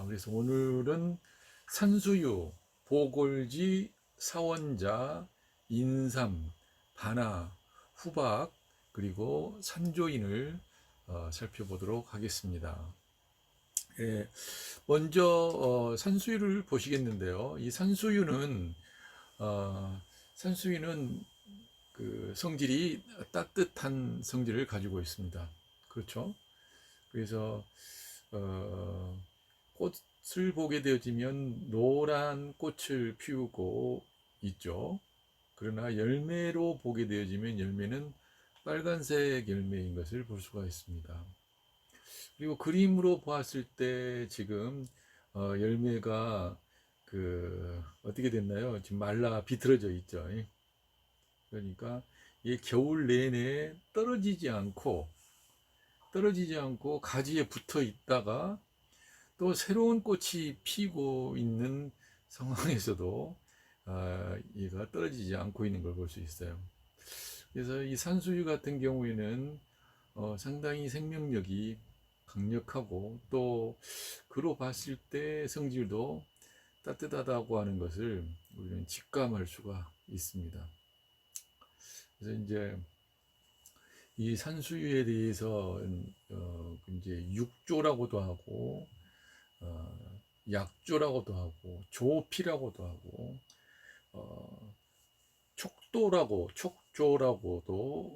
그래서 오늘은 산수유, 보골지, 사원자, 인삼, 바나, 후박, 그리고 산조인을 살펴보도록 하겠습니다. 예, 먼저 산수유를 보시겠는데요. 이 어, 산수유는 그 성질이 따뜻한 성질을 가지고 있습니다. 그렇죠? 그래서 어, 꽃을 보게 되어지면 노란 꽃을 피우고 있죠. 그러나 열매로 보게 되어지면 열매는 빨간색 열매인 것을 볼 수가 있습니다. 그리고 그림으로 보았을 때 지금 열매가 어떻게 됐나요? 지금 말라 비틀어져 있죠. 그러니까 이 겨울 내내 떨어지지 않고 가지에 붙어 있다가 또 새로운 꽃이 피고 있는 상황에서도 얘가 떨어지지 않고 있는 걸 볼 수 있어요. 그래서 이 산수유 같은 경우에는 상당히 생명력이 강력하고 또 그로 봤을 때 성질도 따뜻하다고 하는 것을 우리는 직감할 수가 있습니다. 그래서 이제 이 산수유에 대해서 이제 육조라고도 하고 약조라고도 하고 조피라고도 하고 어, 촉조라고도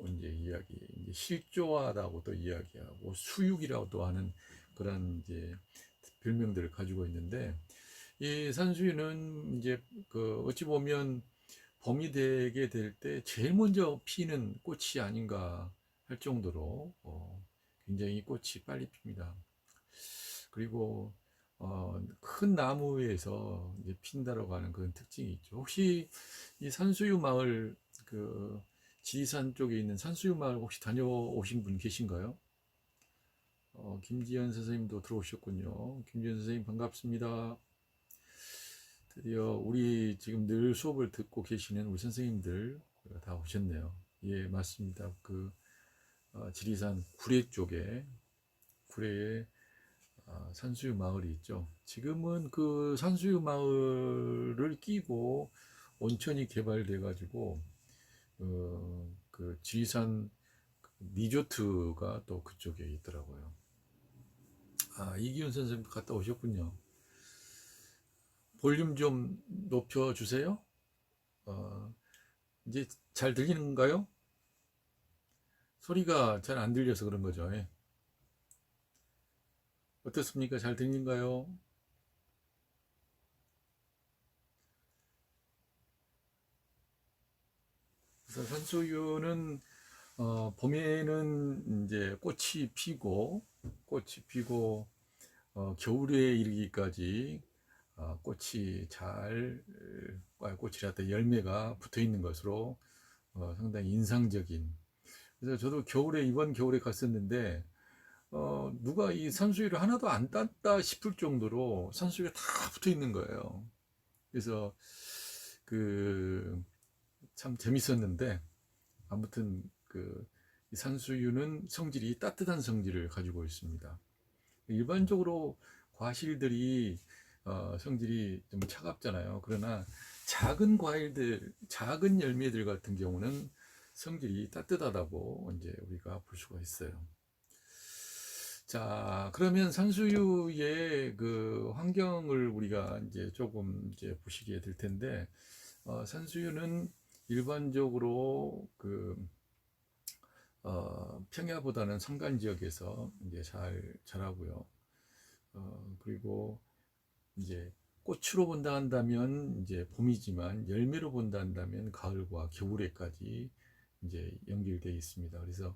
이제 실조하다고도 이야기하고 수육이라고도 하는 그런 이제 별명들을 가지고 있는데 이 산수유는 이제 어찌 보면 봄이 되게 될 때 제일 먼저 피는 꽃이 아닌가 할 정도로 굉장히 꽃이 빨리 핍니다. 그리고 큰 나무에서 이제 핀다라고 하는 그런 특징이 있죠. 혹시 이 산수유 마을 지리산 쪽에 있는 산수유 마을 혹시 다녀오신 분 계신가요? 김지연 선생님도 들어오셨군요. 김지연 선생님 반갑습니다. 드디어 우리 지금 늘 수업을 듣고 계시는 우리 선생님들 다 오셨네요. 예, 맞습니다. 지리산 구례에 산수유 마을이 있죠. 지금은 그 산수유 마을을 끼고 온천이 개발돼 가지고 그 지리산 리조트가 또 그쪽에 있더라고요. 이기훈 선생님 갔다 오셨군요. 볼륨 좀 높여 주세요. 어, 이제 잘 들리는가요? 소리가 잘 안 들려서 그런 거죠. 예. 어떻습니까? 잘 들리는가요? 그래서 산수유는 봄에는 이제 꽃이 피고 겨울에 이르기까지 꽃이라도 열매가 붙어 있는 것으로 상당히 인상적인. 그래서 저도 이번 겨울에 갔었는데 누가 이 산수유를 하나도 안 땄다 싶을 정도로 산수유가 다 붙어 있는 거예요. 그래서 그 참 재밌었는데 아무튼 이 산수유는 성질이 따뜻한 성질을 가지고 있습니다. 일반적으로 과실들이 성질이 좀 차갑잖아요. 그러나 작은 열매들 같은 경우는 성질이 따뜻하다고 이제 우리가 볼 수가 있어요. 자, 그러면 산수유의 그 환경을 우리가 이제 조금 이제 보시게 될 텐데, 산수유는 일반적으로 평야보다는 산간 지역에서 이제 잘 자라고요. 그리고 이제 꽃으로 본다 한다면 이제 봄이지만 열매로 본다 한다면 가을과 겨울에까지 이제 연결되어 있습니다. 그래서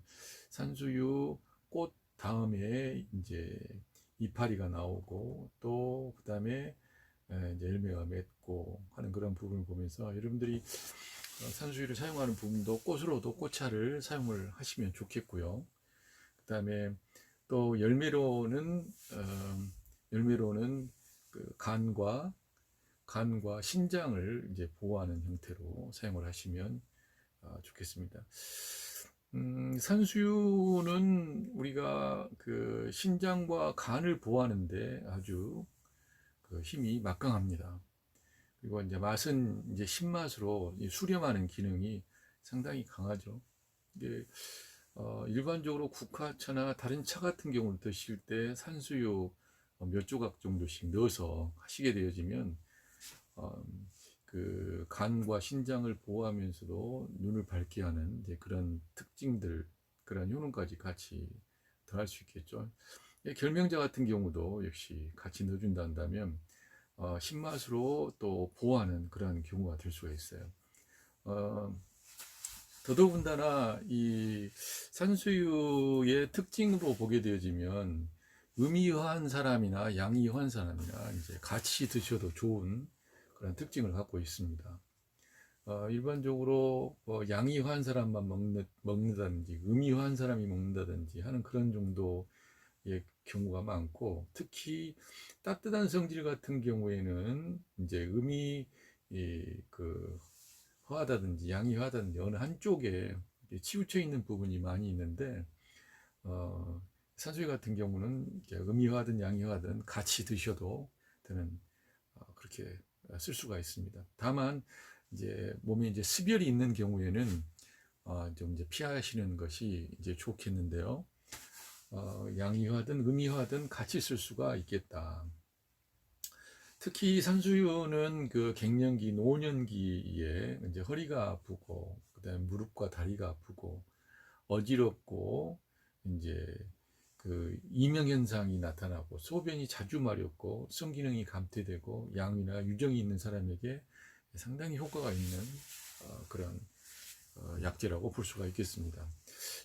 산수유 꽃 다음에 이제 이파리가 나오고 또 그다음에 이제 열매가 맺고 하는 그런 부분을 보면서 여러분들이 산수유를 사용하는 부분도 꽃으로도 꽃차를 사용을 하시면 좋겠고요. 그다음에 또 열매로는 간과 신장을 이제 보호하는 형태로 사용을 하시면 좋겠습니다. 산수유는 우리가 그 신장과 간을 보호하는데 아주 그 힘이 막강합니다. 그리고 이제 맛은 이제 신맛으로 수렴하는 기능이 상당히 강하죠. 이게 일반적으로 국화차나 다른 차 같은 경우를 드실 때 산수유 몇 조각 정도씩 넣어서 하시게 되어지면 어, 그 간과 신장을 보호하면서도 눈을 밝게 하는 이제 그런 특징들, 그런 효능까지 같이 더할 수 있겠죠. 결명자 같은 경우도 역시 같이 넣어준다 한다면 신맛으로 또 보호하는 그런 경우가 될 수가 있어요. 어, 더더군다나 이 산수유의 특징으로 보게 되어지면 음이한 사람이나 양이한 사람이나 이제 같이 드셔도 좋은 그런 특징을 갖고 있습니다. 일반적으로 양이한 사람만 먹는다든지 음이한 사람이 먹는다든지 하는 그런 정도의 경우가 많고, 특히 따뜻한 성질 같은 경우에는 이제 음이 그 화하다든지 양이화하다든지 어느 한쪽에 치우쳐 있는 부분이 많이 있는데, 산수유 같은 경우는 음이화든 양이화든 같이 드셔도 되는 그렇게 쓸 수가 있습니다. 다만 이제 몸에 이제 습열이 있는 경우에는 좀 이제 피하시는 것이 이제 좋겠는데요. 양이화든 음이화든 같이 쓸 수가 있겠다. 특히 산수유는 그 갱년기, 노년기에 이제 허리가 아프고, 그다음에 무릎과 다리가 아프고, 어지럽고, 이제 그 이명 현상이 나타나고, 소변이 자주 마렵고, 성기능이 감퇴되고, 양이나 유정이 있는 사람에게 상당히 효과가 있는 그런 약재라고 볼 수가 있겠습니다.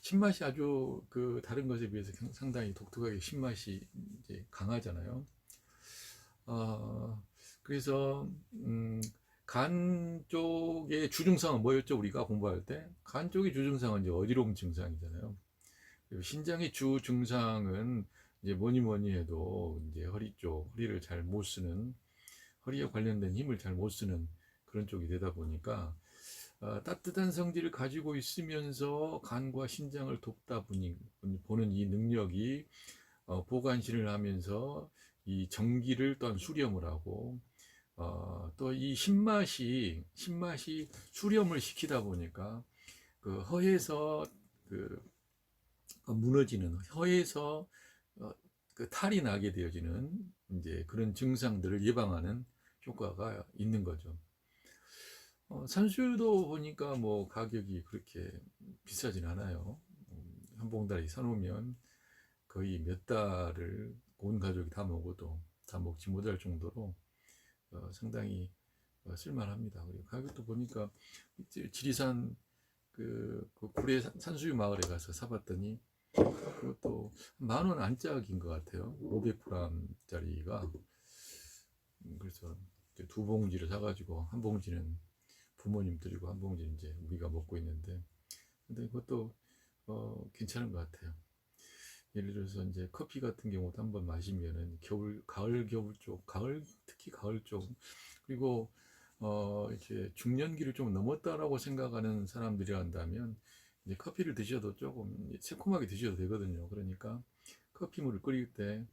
신맛이 아주 그 다른 것에 비해서 상당히 독특하게 신맛이 이제 강하잖아요. 그래서 간 쪽의 주증상은 뭐였죠? 우리가 공부할 때 간 쪽의 주증상은 이제 어지러움 증상이잖아요. 그리고 신장의 주 증상은 이제 뭐니 해도 이제 허리 쪽, 허리를 잘 못 쓰는, 허리에 관련된 힘을 잘 못 쓰는 그런 쪽이 되다 보니까 따뜻한 성질을 가지고 있으면서 간과 신장을 돕다 보는 이 능력이 보관실을 하면서 이 전기를 또한 수렴을 하고, 또 이 신맛이 수렴을 시키다 보니까 그 허에서 그 무너지는, 허에서 그 탈이 나게 되어지는 이제 그런 증상들을 예방하는 효과가 있는 거죠. 산수유도 보니까 뭐 가격이 그렇게 비싸진 않아요. 한 봉다리 사놓으면 거의 몇 달을 온 가족이 다 먹어도 다 먹지 못할 정도로 상당히 쓸만합니다. 그리고 가격도 보니까 지리산 그 구례 산수유 마을에 가서 사봤더니 그것도 10,000원 안짝인 것 같아요. 500g짜리가. 그래서 두 봉지를 사가지고 한 봉지는 부모님 드리고 한 봉지는 이제 우리가 먹고 있는데, 근데 그것도 괜찮은 것 같아요. 예를 들어서 이제 커피 같은 경우도 한번 마시면은 가을, 겨울 쪽, 특히 가을 쪽, 그리고 이렇게 중년기를 좀 넘었다라고 생각하는 사람들이 한다면 이제 커피를 드셔도 조금 새콤하게 드셔도 되거든요. 그러니까 커피물을 끓일 때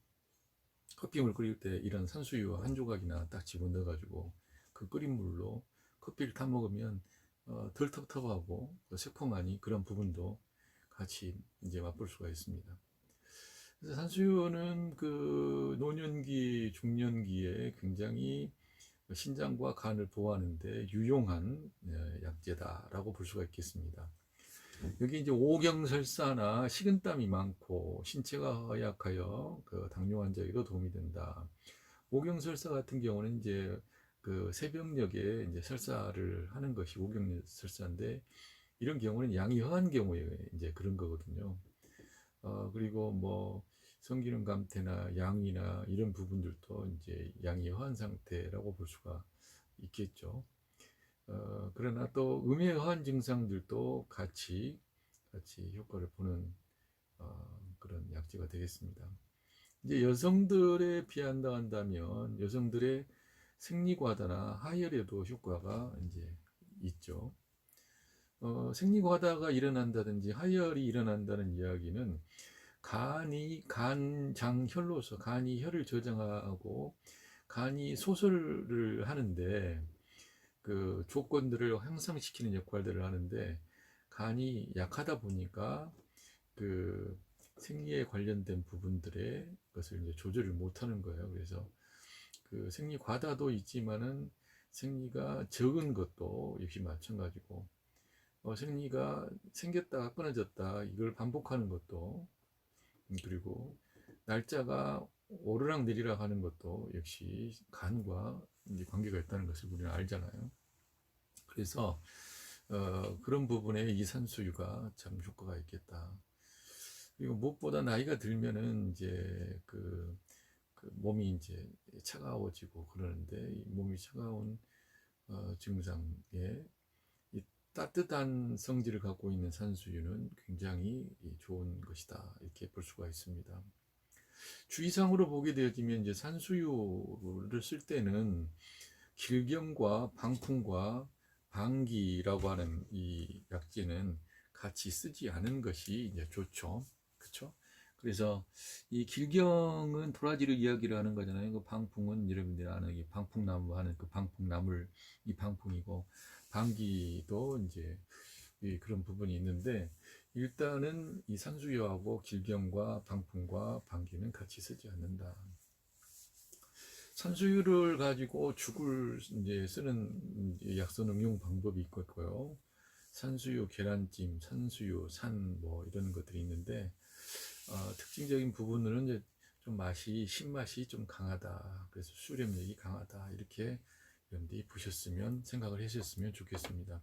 이런 산수유 한 조각이나 딱 집어넣어 가지고 그 끓인 물로 커피를 타 먹으면 덜 텁텁하고 새콤하니 그런 부분도 같이 이제 맛볼 수가 있습니다. 그래서 산수유는 그 노년기, 중년기에 굉장히 신장과 간을 보호하는데 유용한 약재다라고 볼 수가 있겠습니다. 여기 이제 오경설사나 식은땀이 많고 신체가 허약하여 그 당뇨 환자에게도 도움이 된다. 오경설사 같은 경우는 이제 그 새벽녘에 이제 설사를 하는 것이 오경설사인데, 이런 경우는 양이 허한 경우에 이제 그런 거거든요. 그리고 뭐 성기능 감퇴나 양이나 이런 부분들도 이제 양이 허한 상태라고 볼 수가 있겠죠. 그러나 또 음의 허한 증상들도 같이 효과를 보는 그런 약재가 되겠습니다. 이제 여성들에 비한다 한다면 여성들의 생리과다나 하혈에도 효과가 이제 있죠. 생리과다가 일어난다든지 하혈이 일어난다는 이야기는 간이 간장혈로서 간이 혈을 저장하고 간이 소설을 하는데 그 조건들을 향상시키는 역할들을 하는데 간이 약하다 보니까 그 생리에 관련된 부분들의 것을 이제 조절을 못하는 거예요. 그래서 그 생리 과다도 있지만은 생리가 적은 것도 역시 마찬가지고 생리가 생겼다가 끊어졌다 이걸 반복하는 것도 그리고 날짜가 오르락 내리락 하는 것도 역시 간과 이제 관계가 있다는 것을 우리는 알잖아요. 그래서 그런 부분에 이 산수유가 참 효과가 있겠다. 그리고 무엇보다 나이가 들면은 이제 그 몸이 이제 차가워지고 그러는데 이 몸이 차가운 증상에 이 따뜻한 성질을 갖고 있는 산수유는 굉장히 좋은 것이다 이렇게 볼 수가 있습니다. 주의사항으로 보게 되어지면 이제 산수유를 쓸 때는 길경과 방풍과 방기라고 하는 이 약재는 같이 쓰지 않은 것이 이제 좋죠. 그렇죠? 그래서 이 길경은 도라지를 이야기를 하는 거잖아요. 그 방풍은 여러분들이 아는 이 방풍나무 하는 그 방풍나물 이 방풍이고 방기도 이제 그런 부분이 있는데 일단은 이 산수유하고 길경과 방풍과 방기는 같이 쓰지 않는다. 산수유를 가지고 죽을 이제 쓰는 약선 응용 방법이 있고요. 산수유 계란찜, 산수유 산 뭐 이런 것들이 있는데 특징적인 부분으로는 이제 좀 맛이 신맛이 좀 강하다. 그래서 수렴력이 강하다. 이렇게 여러분들이 보셨으면 생각을 하셨으면 좋겠습니다.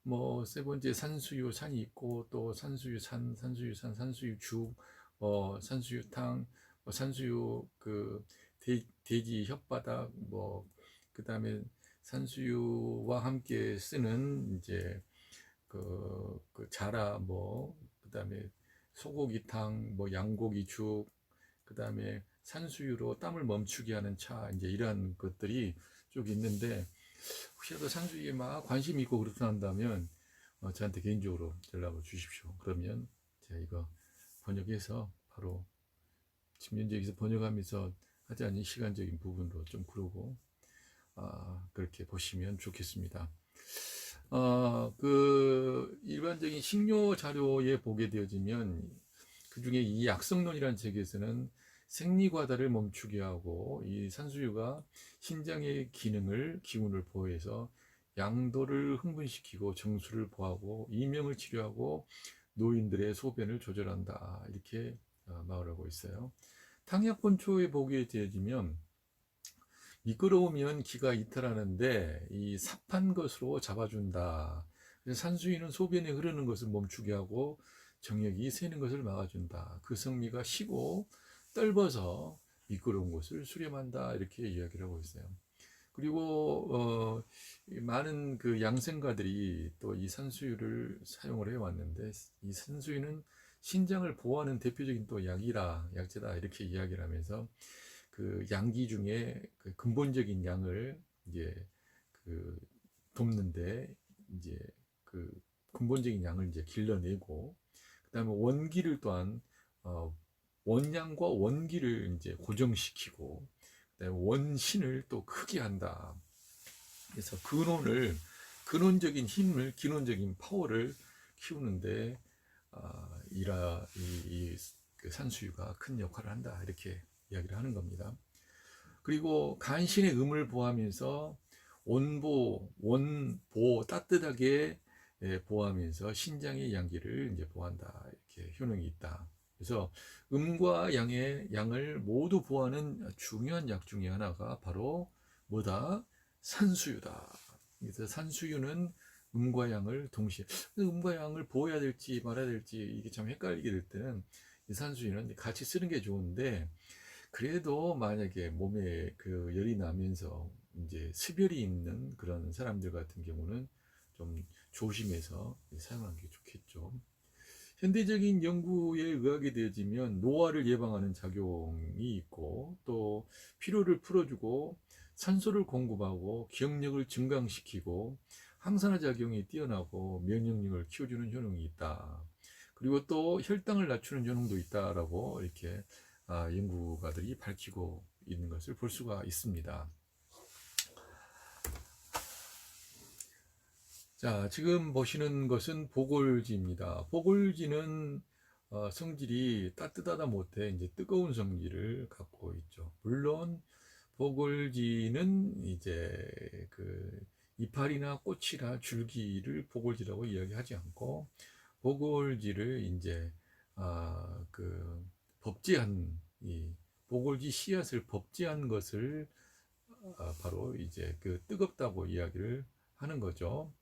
뭐 세 번째 산수유 산이 있고 또 산수유 산, 산수유 산, 산수유 죽, 산수유탕, 산수유 그 돼지 혓바닥 뭐 그다음에 산수유와 함께 쓰는 이제 그 자라 뭐 그다음에 소고기탕 뭐 양고기죽 그다음에 산수유로 땀을 멈추게 하는 차 이제 이러한 것들이 쭉 있는데 혹시라도 산수유에 막 관심이 있고 그렇다 한다면 저한테 개인적으로 연락을 주십시오. 그러면 제가 이거 번역해서 바로 지금 현재 여기서 번역하면서 하지 않은 시간적인 부분도 좀 그러고 그렇게 보시면 좋겠습니다. 그 일반적인 식료 자료에 보게 되어지면 그 중에 이 약성론이라는 책에서는 생리과다를 멈추게 하고 이 산수유가 신장의 기운을 보호해서 양도를 흥분시키고 정수를 보하고 이명을 치료하고 노인들의 소변을 조절한다 이렇게 말하고 있어요. 탕약본초에 보게 되어지면 미끄러우면 기가 이탈하는데 이 삽한 것으로 잡아준다. 그래서 산수유는 소변에 흐르는 것을 멈추게 하고 정액이 새는 것을 막아준다. 그 성미가 시고 떫어서 미끄러운 것을 수렴한다. 이렇게 이야기를 하고 있어요. 그리고 많은 그 양생가들이 또 이 산수유를 사용을 해왔는데 이 산수유는 신장을 보호하는 대표적인 또 약재다 이렇게 이야기를 하면서 그 양기 중에 그 근본적인 양을 이제 그 돕는데 이제 그 근본적인 양을 이제 길러내고 그다음에 원기를 또한 원양과 원기를 이제 고정시키고 그다음에 원신을 또 크게 한다. 그래서 근원적인 힘을 기본적인 파워를 키우는데 그 산수유가 큰 역할을 한다 이렇게 이야기를 하는 겁니다. 그리고 간신의 음을 보하면서 원보 따뜻하게 보하면서 신장의 양기를 이제 보한다 이렇게 효능이 있다. 그래서 음과 양을 모두 보하는 중요한 약 중에 하나가 바로 뭐다? 산수유다. 그래서 산수유는 음과 양을 동시에 음과 양을 보호해야 될지 말아야 될지 이게 참 헷갈리게 될 때는 이 산수유는 같이 쓰는 게 좋은데 그래도 만약에 몸에 그 열이 나면서 이제 습열이 있는 그런 사람들 같은 경우는 좀 조심해서 사용하는 게 좋겠죠. 현대적인 연구에 의하게 되어지면 노화를 예방하는 작용이 있고 또 피로를 풀어주고 산소를 공급하고 기억력을 증강시키고 항산화 작용이 뛰어나고 면역력을 키워주는 효능이 있다. 그리고 또 혈당을 낮추는 효능도 있다라고 이렇게 연구가들이 밝히고 있는 것을 볼 수가 있습니다. 자, 지금 보시는 것은 보골지입니다. 보골지는 성질이 따뜻하다 못해 이제 뜨거운 성질을 갖고 있죠. 물론 보골지는 이제 그 이파리나 꽃이나 줄기를 보골지라고 이야기하지 않고, 보골지를 이제 그 법제한, 이 보골지 씨앗을 법제한 것을 바로 이제 그 뜨겁다고 이야기를 하는 거죠.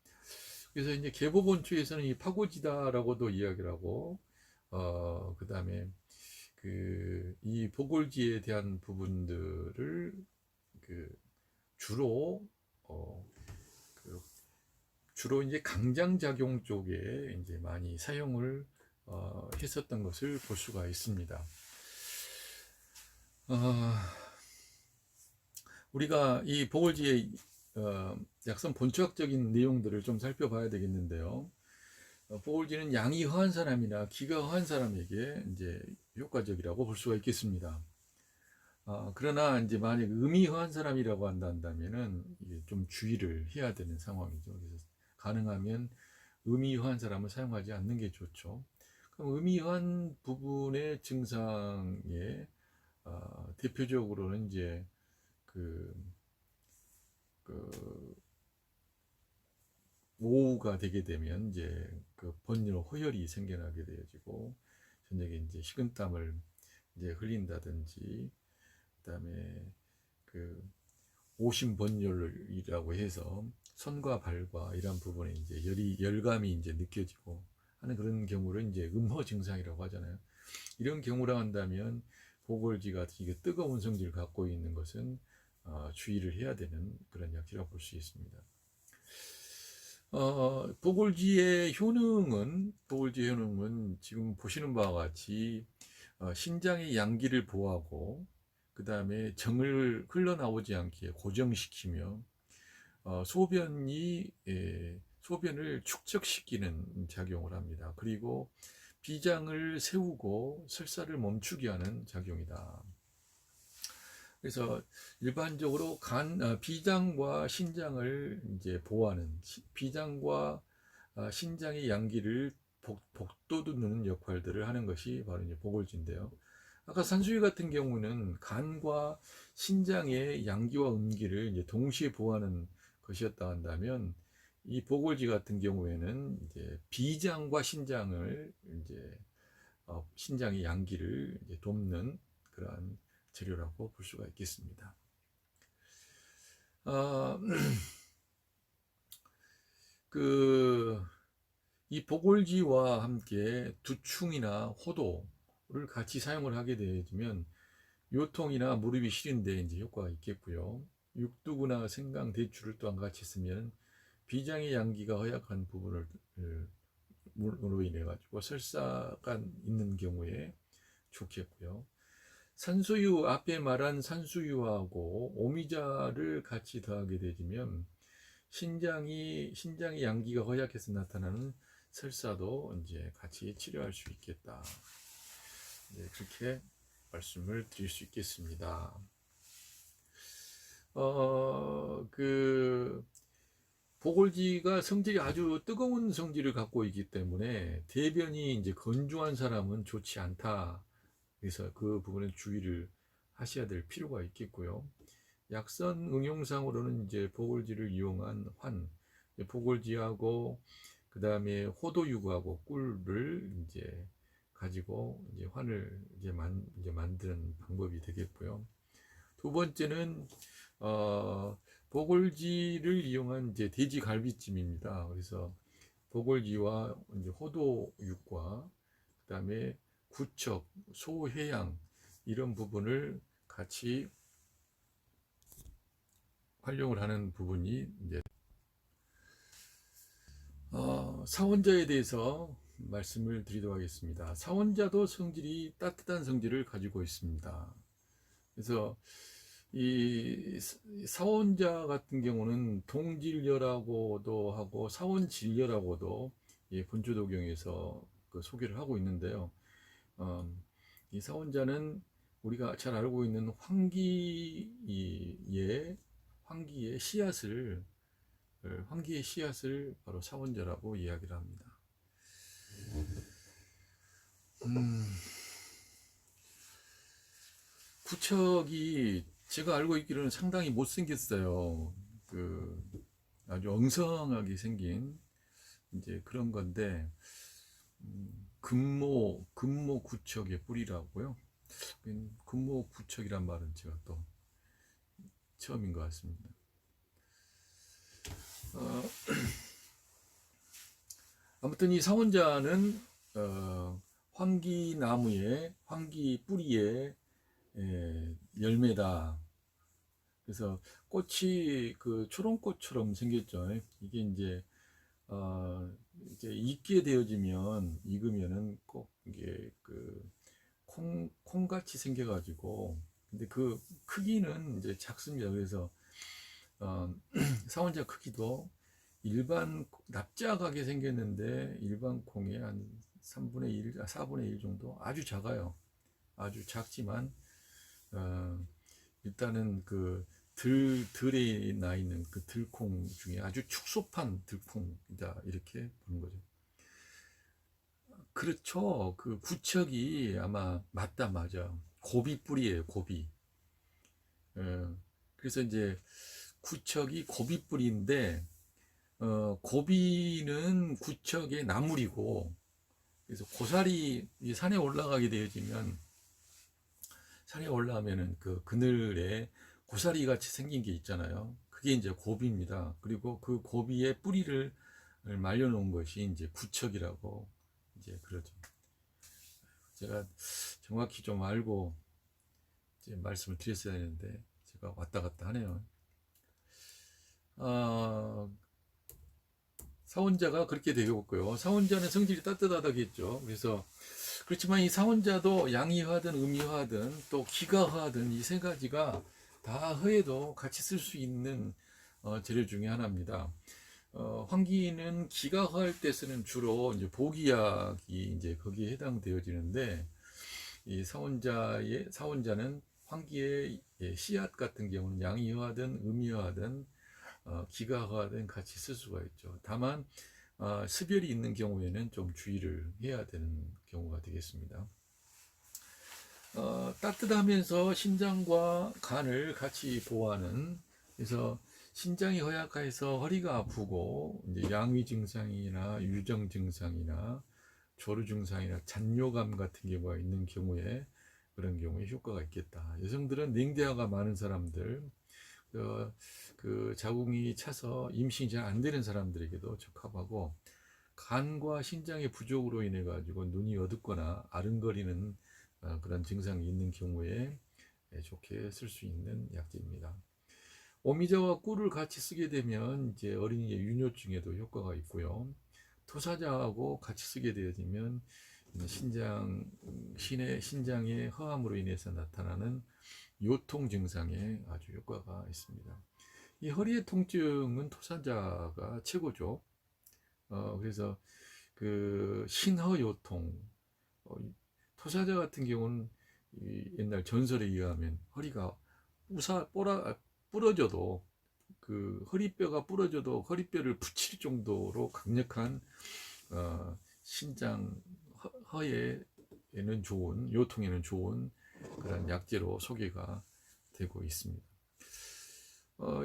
그래서 이제 계보본초에서는 이 파고지다라고도 이야기를 하고, 그 다음에 이 보골지에 대한 부분들을 주로 주로 이제 강장작용 쪽에 이제 많이 사용을 했었던 것을 볼 수가 있습니다. 우리가 이 보골지의 약선 본초학적인 내용들을 좀 살펴봐야 되겠는데요. 보골지는 양이 허한 사람이나 기가 허한 사람에게 이제 효과적이라고 볼 수가 있겠습니다. 그러나 이제 만약 음이 허한 사람이라고 한다면은 이게 좀 주의를 해야 되는 상황이죠. 그래서 가능하면 음이 허한 사람을 사용하지 않는 게 좋죠. 그럼 음이 허한 부분의 증상에 대표적으로는 이제 오후가 되게 되면 이제 번뇌 호혈이 생겨나게 되어지고, 저녁에 이제 식은땀을 이제 흘린다든지, 그다음에 오심번열이라고 해서 손과 발과 이런 부분에 이제 열감이 이제 느껴지고 하는 그런 경우를 이제 음허 증상이라고 하잖아요. 이런 경우라 한다면 보골지가 이게 뜨거운 성질을 갖고 있는 것은 주의를 해야 되는 그런 약이라고 볼 수 있습니다. 보골지의 효능은 지금 보시는 바와 같이 신장의 양기를 보호하고, 그 다음에 정을 흘러나오지 않게 고정시키며 소변을 축적시키는 작용을 합니다. 그리고 비장을 세우고 설사를 멈추게 하는 작용이다. 그래서 일반적으로 비장과 신장을 이제 보호하는, 비장과 신장의 양기를 복돋우는 역할들을 하는 것이 바로 이제 보골지인데요. 아까 산수유 같은 경우는 간과 신장의 양기와 음기를 이제 동시에 보호하는 것이었다 한다면, 이 보골지 같은 경우에는 이제 비장과 신장을 이제 신장의 양기를 이제 돕는 그러한 재료라고 볼 수가 있겠습니다. 이 보골지와 함께 두충이나 호도를 같이 사용을 하게 되면 요통이나 무릎이 시린데 이제 효과가 있겠고요. 육두구나 생강, 대추를 또한 같이 쓰면 비장의 양기가 허약한 부분을 으로 인해 가지고 설사가 있는 경우에 좋겠고요. 산수유, 앞에 말한 산수유하고 오미자를 같이 더하게 되면 신장의 양기가 허약해서 나타나는 설사도 이제 같이 치료할 수 있겠다. 네, 그렇게 말씀을 드릴 수 있겠습니다. 보골지가 성질이 아주 뜨거운 성질을 갖고 있기 때문에 대변이 이제 건조한 사람은 좋지 않다. 그래서 그 부분에 주의를 하셔야 될 필요가 있겠고요. 약선 응용상으로는 이제 보골지를 이용한 보골지하고 그 다음에 호도유구하고 꿀을 이제 가지고 이제 환을 이제 만드는 방법이 되겠고요. 두 번째는 보골지를 이용한 이제 돼지갈비찜입니다. 그래서 보골지와 이제 호도육과 그 다음에 구척, 소해양 이런 부분을 같이 활용을 하는 부분이 이제 사원자에 대해서 말씀을 드리도록 하겠습니다. 사원자도 성질이 따뜻한 성질을 가지고 있습니다. 그래서 이 사원자 같은 경우는 동질녀라고도 하고 사원질녀라고도 본초도경에서 소개를 하고 있는데요. 이 사원자는 우리가 잘 알고 있는 황기의 씨앗을 바로 사원자라고 이야기를 합니다. 구척이 제가 알고 있기로는 상당히 못생겼어요. 아주 엉성하게 생긴 이제 그런 건데, 금모 구척의 뿌리라고요. 금모 구척이란 말은 제가 또 처음인 것 같습니다. 아무튼 이 사원자는 황기 뿌리의 열매다. 그래서 꽃이 그 초롱꽃처럼 생겼죠. 이게 이제 익으면은 꼭 이게 그 콩같이 생겨가지고, 근데 그 크기는 이제 작습니다. 그래서 사원자 크기도 일반 납작하게 생겼는데 일반 콩의 한 3분의 1, 4분의 1 정도, 아주 작아요. 아주 작지만 일단은 그 들에 나 있는 그 들콩 중에 아주 축소판 들콩이다, 이렇게 보는 거죠. 그렇죠. 그 구척이 아마 맞아. 고비 뿌리예요, 고비. 그래서 이제 구척이 고비 뿌리인데, 고비는 구척의 나물이고, 그래서 고사리 산에 올라가게 되어지면, 산에 올라가면은 그 그늘에 고사리 같이 생긴 게 있잖아요. 그게 이제 고비입니다. 그리고 그 고비의 뿌리를 말려놓은 것이 이제 구척이라고 이제 그러죠. 제가 정확히 좀 알고 이제 말씀을 드렸어야 했는데 제가 왔다 갔다 하네요. 사원자가 그렇게 되었고요. 사원자는 성질이 따뜻하다겠죠. 그래서 그렇지만 이 사원자도 양이화든 음이화든 또 기가화든 이 세 가지가 다 허에도 같이 쓸 수 있는 재료 중에 하나입니다. 황기는 기가화할 때 쓰는 주로 이제 보기약이 이제 거기에 해당되어지는데, 이 사원자는 황기의 씨앗 같은 경우는 양이화든 음이화든 기가화든 같이 쓸 수가 있죠. 다만 습열이 있는 경우에는 좀 주의를 해야 되는 경우가 되겠습니다. 따뜻하면서 신장과 간을 같이 보호하는, 그래서 신장이 허약해서 허리가 아프고 이제 양위 증상이나 유정 증상이나 조루 증상이나 잔뇨감 같은 경우가 있는 경우에, 그런 경우에 효과가 있겠다. 여성들은 냉대화가 많은 사람들, 그 자궁이 차서 임신이 잘 안 되는 사람들에게도 적합하고, 간과 신장의 부족으로 인해 가지고 눈이 어둡거나 아른거리는 그런 증상이 있는 경우에 좋게 쓸 수 있는 약재입니다. 오미자와 꿀을 같이 쓰게 되면 이제 어린이의 윤효증에도 효과가 있고요. 토사자하고 같이 쓰게 되어지면 신장의 허함으로 인해서 나타나는 요통 증상에 아주 효과가 있습니다. 이 허리의 통증은 토사자가 최고죠. 그래서 그 신허요통, 토사자 같은 경우는 옛날 전설에 의하면 허리가 부러져도, 그 허리뼈가 부러져도 허리뼈를 붙일 정도로 강력한 신장 허에는 좋은, 요통에는 좋은 그런 약재로 소개가 되고 있습니다.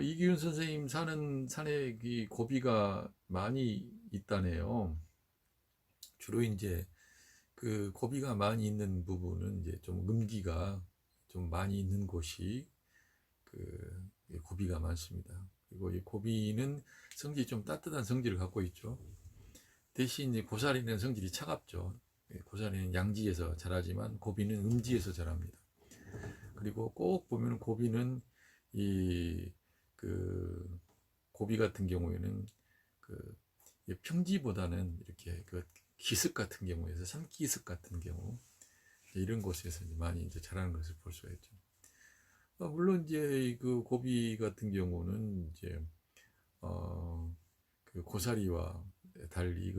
이기훈 선생님 사는 산에 고비가 많이 있다네요. 주로 이제 그 고비가 많이 있는 부분은 이제 좀 음기가 좀 많이 있는 곳이 그 고비가 많습니다. 그리고 이 고비는 성질이 좀 따뜻한 성질을 갖고 있죠. 대신 이제 고사리는 성질이 차갑죠. 고사리는 양지에서 자라지만 고비는 음지에서 자랍니다. 그리고 꼭 보면 고비는 그 고비 같은 경우에는 그 평지보다는 이렇게 그 기슭 같은 경우에서 산기슭 같은 경우 이런 곳에서 많이 이제 자라는 것을 볼 수가 있죠. 물론 이제 그 고비 같은 경우는 이제 그 고사리와 달리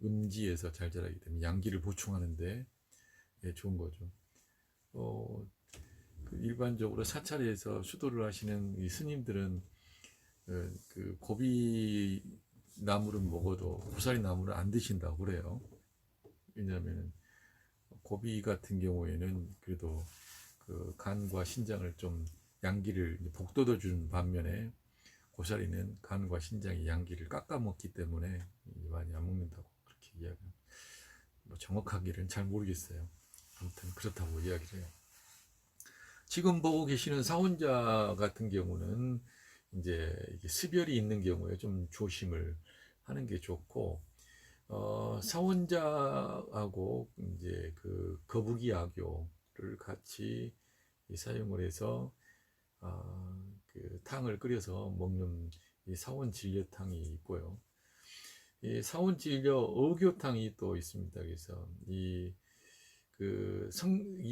음지에서 잘 자라기 때문에 양기를 보충하는데 좋은 거죠. 일반적으로 사찰에서 수도를 하시는 이 스님들은 그 고비 나물은 먹어도 고사리 나물은 안 드신다고 그래요. 왜냐하면 고비 같은 경우에는 그래도 그 간과 신장을 좀 양기를 복돋워 주는 반면에 고사리는 간과 신장의 양기를 깎아 먹기 때문에 많이 안 먹는다고 그렇게 이야기합니다. 뭐 정확하기는 잘 모르겠어요. 아무튼 그렇다고 이야기를 해요. 지금 보고 계시는 사원자 같은 경우는 이제 습열이 있는 경우에 좀 조심을 하는 게 좋고, 사원자하고 이제 그 거북이 악교를 같이 사용을 해서 그 탕을 끓여서 먹는 이 사원진려탕이 있고요. 이 사원진려 어교탕이 또 있습니다. 그래서 이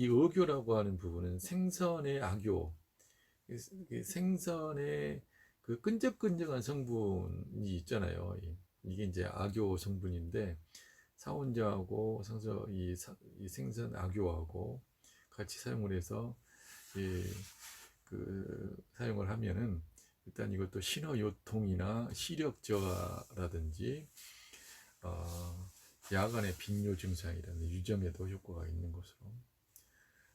어교라고 하는 부분은 생선의 악교, 생선의 그 끈적끈적한 성분이 있잖아요. 이게 이제 악교 성분인데 사원자하고 이 생선 악교하고 같이 사용을 해서 사용을 하면은 일단 이것도 신어요통이나 시력 저하라든지 야간의 빈뇨 증상이라는 유점에도 효과가 있는 것으로.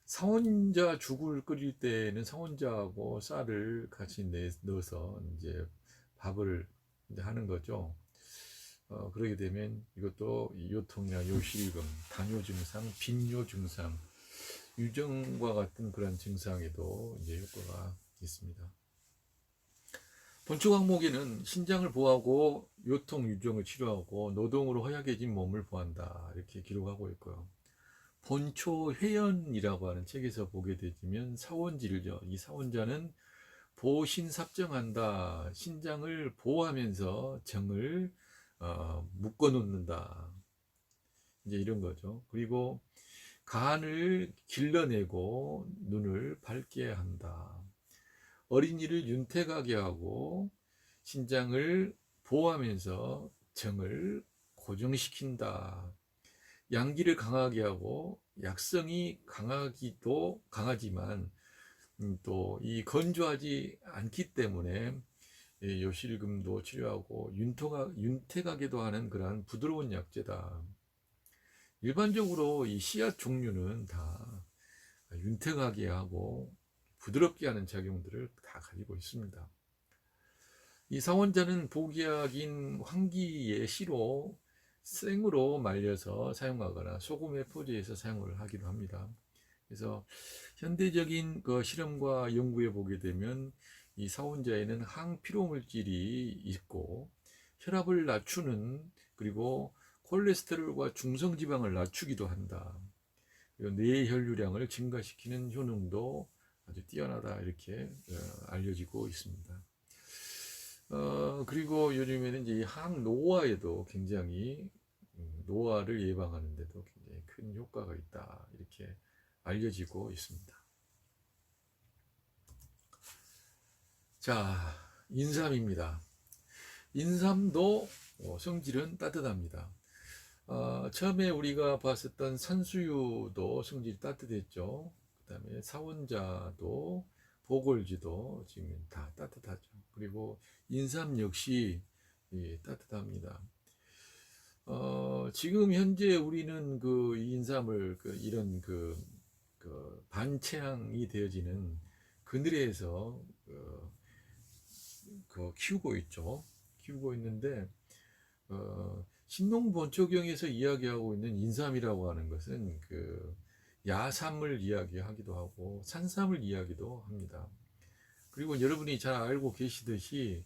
사원자 죽을 끓일 때는 사원자하고 쌀을 같이 넣어서 이제 밥을 이제 하는 거죠. 그러게 되면 이것도 요통이나 요실금, 당뇨 증상, 빈뇨 증상, 유정과 같은 그런 증상에도 이제 효과가 있습니다. 본초 항목에는 신장을 보호하고 요통 유정을 치료하고 노동으로 허약해진 몸을 보한다 이렇게 기록하고 있고요. 본초 회연이라고 하는 책에서 보게 되면 사원질죠. 이 사원자는 보신삽정한다. 신장을 보호하면서 정을 묶어 놓는다. 이제 이런 거죠. 그리고 간을 길러내고 눈을 밝게 한다. 어린이를 윤택하게 하고 신장을 보호하면서 정을 고정시킨다. 양기를 강하게 하고 약성이 강하지만 또 이 건조하지 않기 때문에 요실금도 치료하고 윤택하게도 하는 그러한 부드러운 약재다. 일반적으로 이 씨앗 종류는 다 윤택하게 하고 부드럽게 하는 작용들을 다 가지고 있습니다. 이 사원자는 보기약인 황기의 씨로 생으로 말려서 사용하거나 소금에 포제해서 사용을 하기도 합니다. 그래서 현대적인 그 실험과 연구에 보게 되면 이 사원자에는 항피로물질이 있고 혈압을 낮추는 그리고 콜레스테롤과 중성지방을 낮추기도 한다. 그리고 뇌 혈류량을 증가시키는 효능도 아주 뛰어나다 이렇게 알려지고 있습니다. 그리고 요즘에는 이제 항노화에도 굉장히 노화를 예방하는 데도 굉장히 큰 효과가 있다 이렇게 알려지고 있습니다. 자, 인삼입니다. 인삼도 성질은 따뜻합니다. 처음에 우리가 봤었던 산수유도 성질이 따뜻했죠. 그 다음에 사원자도 보골지도 지금 다 따뜻하죠. 그리고 인삼 역시 따뜻합니다. 지금 현재 우리는 그 인삼을 이런 그 반채향이 되어지는 그늘에서 키우고 있죠. 키우고 있는데 신농본초경에서 이야기하고 있는 인삼이라고 하는 것은 그 야삼을 이야기하기도 하고 산삼을 이야기도 합니다. 그리고 여러분이 잘 알고 계시듯이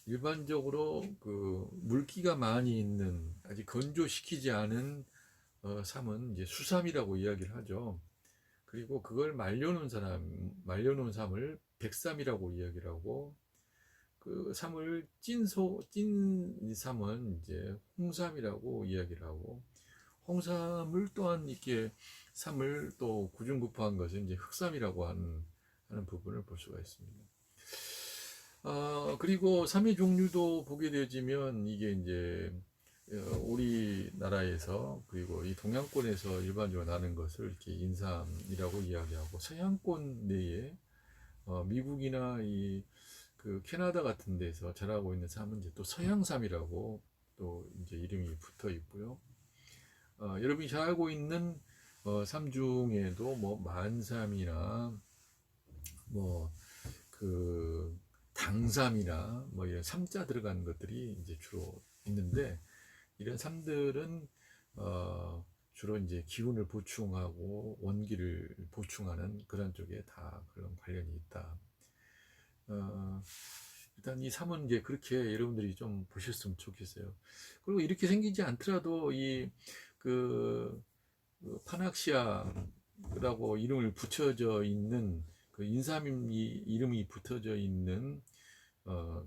일반적으로 그 물기가 많이 있는 아직 건조시키지 않은 삼은 이제 수삼이라고 이야기를 하죠. 그리고 그걸 말려놓은 삼을 백삼이라고 이야기를 하고 그 삼을 찐 삼은 이제 홍삼이라고 이야기를 하고 홍삼을 또한 이렇게 삼을 또 구중구포한 것은 이제 흑삼이라고 하는 부분을 볼 수가 있습니다. 그리고 삼의 종류도 보게 되지면 이게 이제 우리나라에서 그리고 이 동양권에서 일반적으로 나는 것을 이렇게 인삼이라고 이야기하고 서양권 내에 미국이나 이 그 캐나다 같은 데서 자라고 있는 삶은 이제 또 서양삼이라고 또 이제 이름이 붙어 있고요. 여러분이 잘 알고 있는 삶 중에도 뭐 만삼이나 뭐 그 당삼이나 뭐 이런 삼자 들어가는 것들이 이제 주로 있는데 이런 삶들은 주로 이제 기운을 보충하고 원기를 보충하는 그런 쪽에 다 그런 관련이 있다. 일단 이 삶은 이제 그렇게 여러분들이 좀 보셨으면 좋겠어요. 그리고 이렇게 생기지 않더라도 그 파낙시아라고 이름을 붙여져 있는 그 인삼이 이름이 붙어져 있는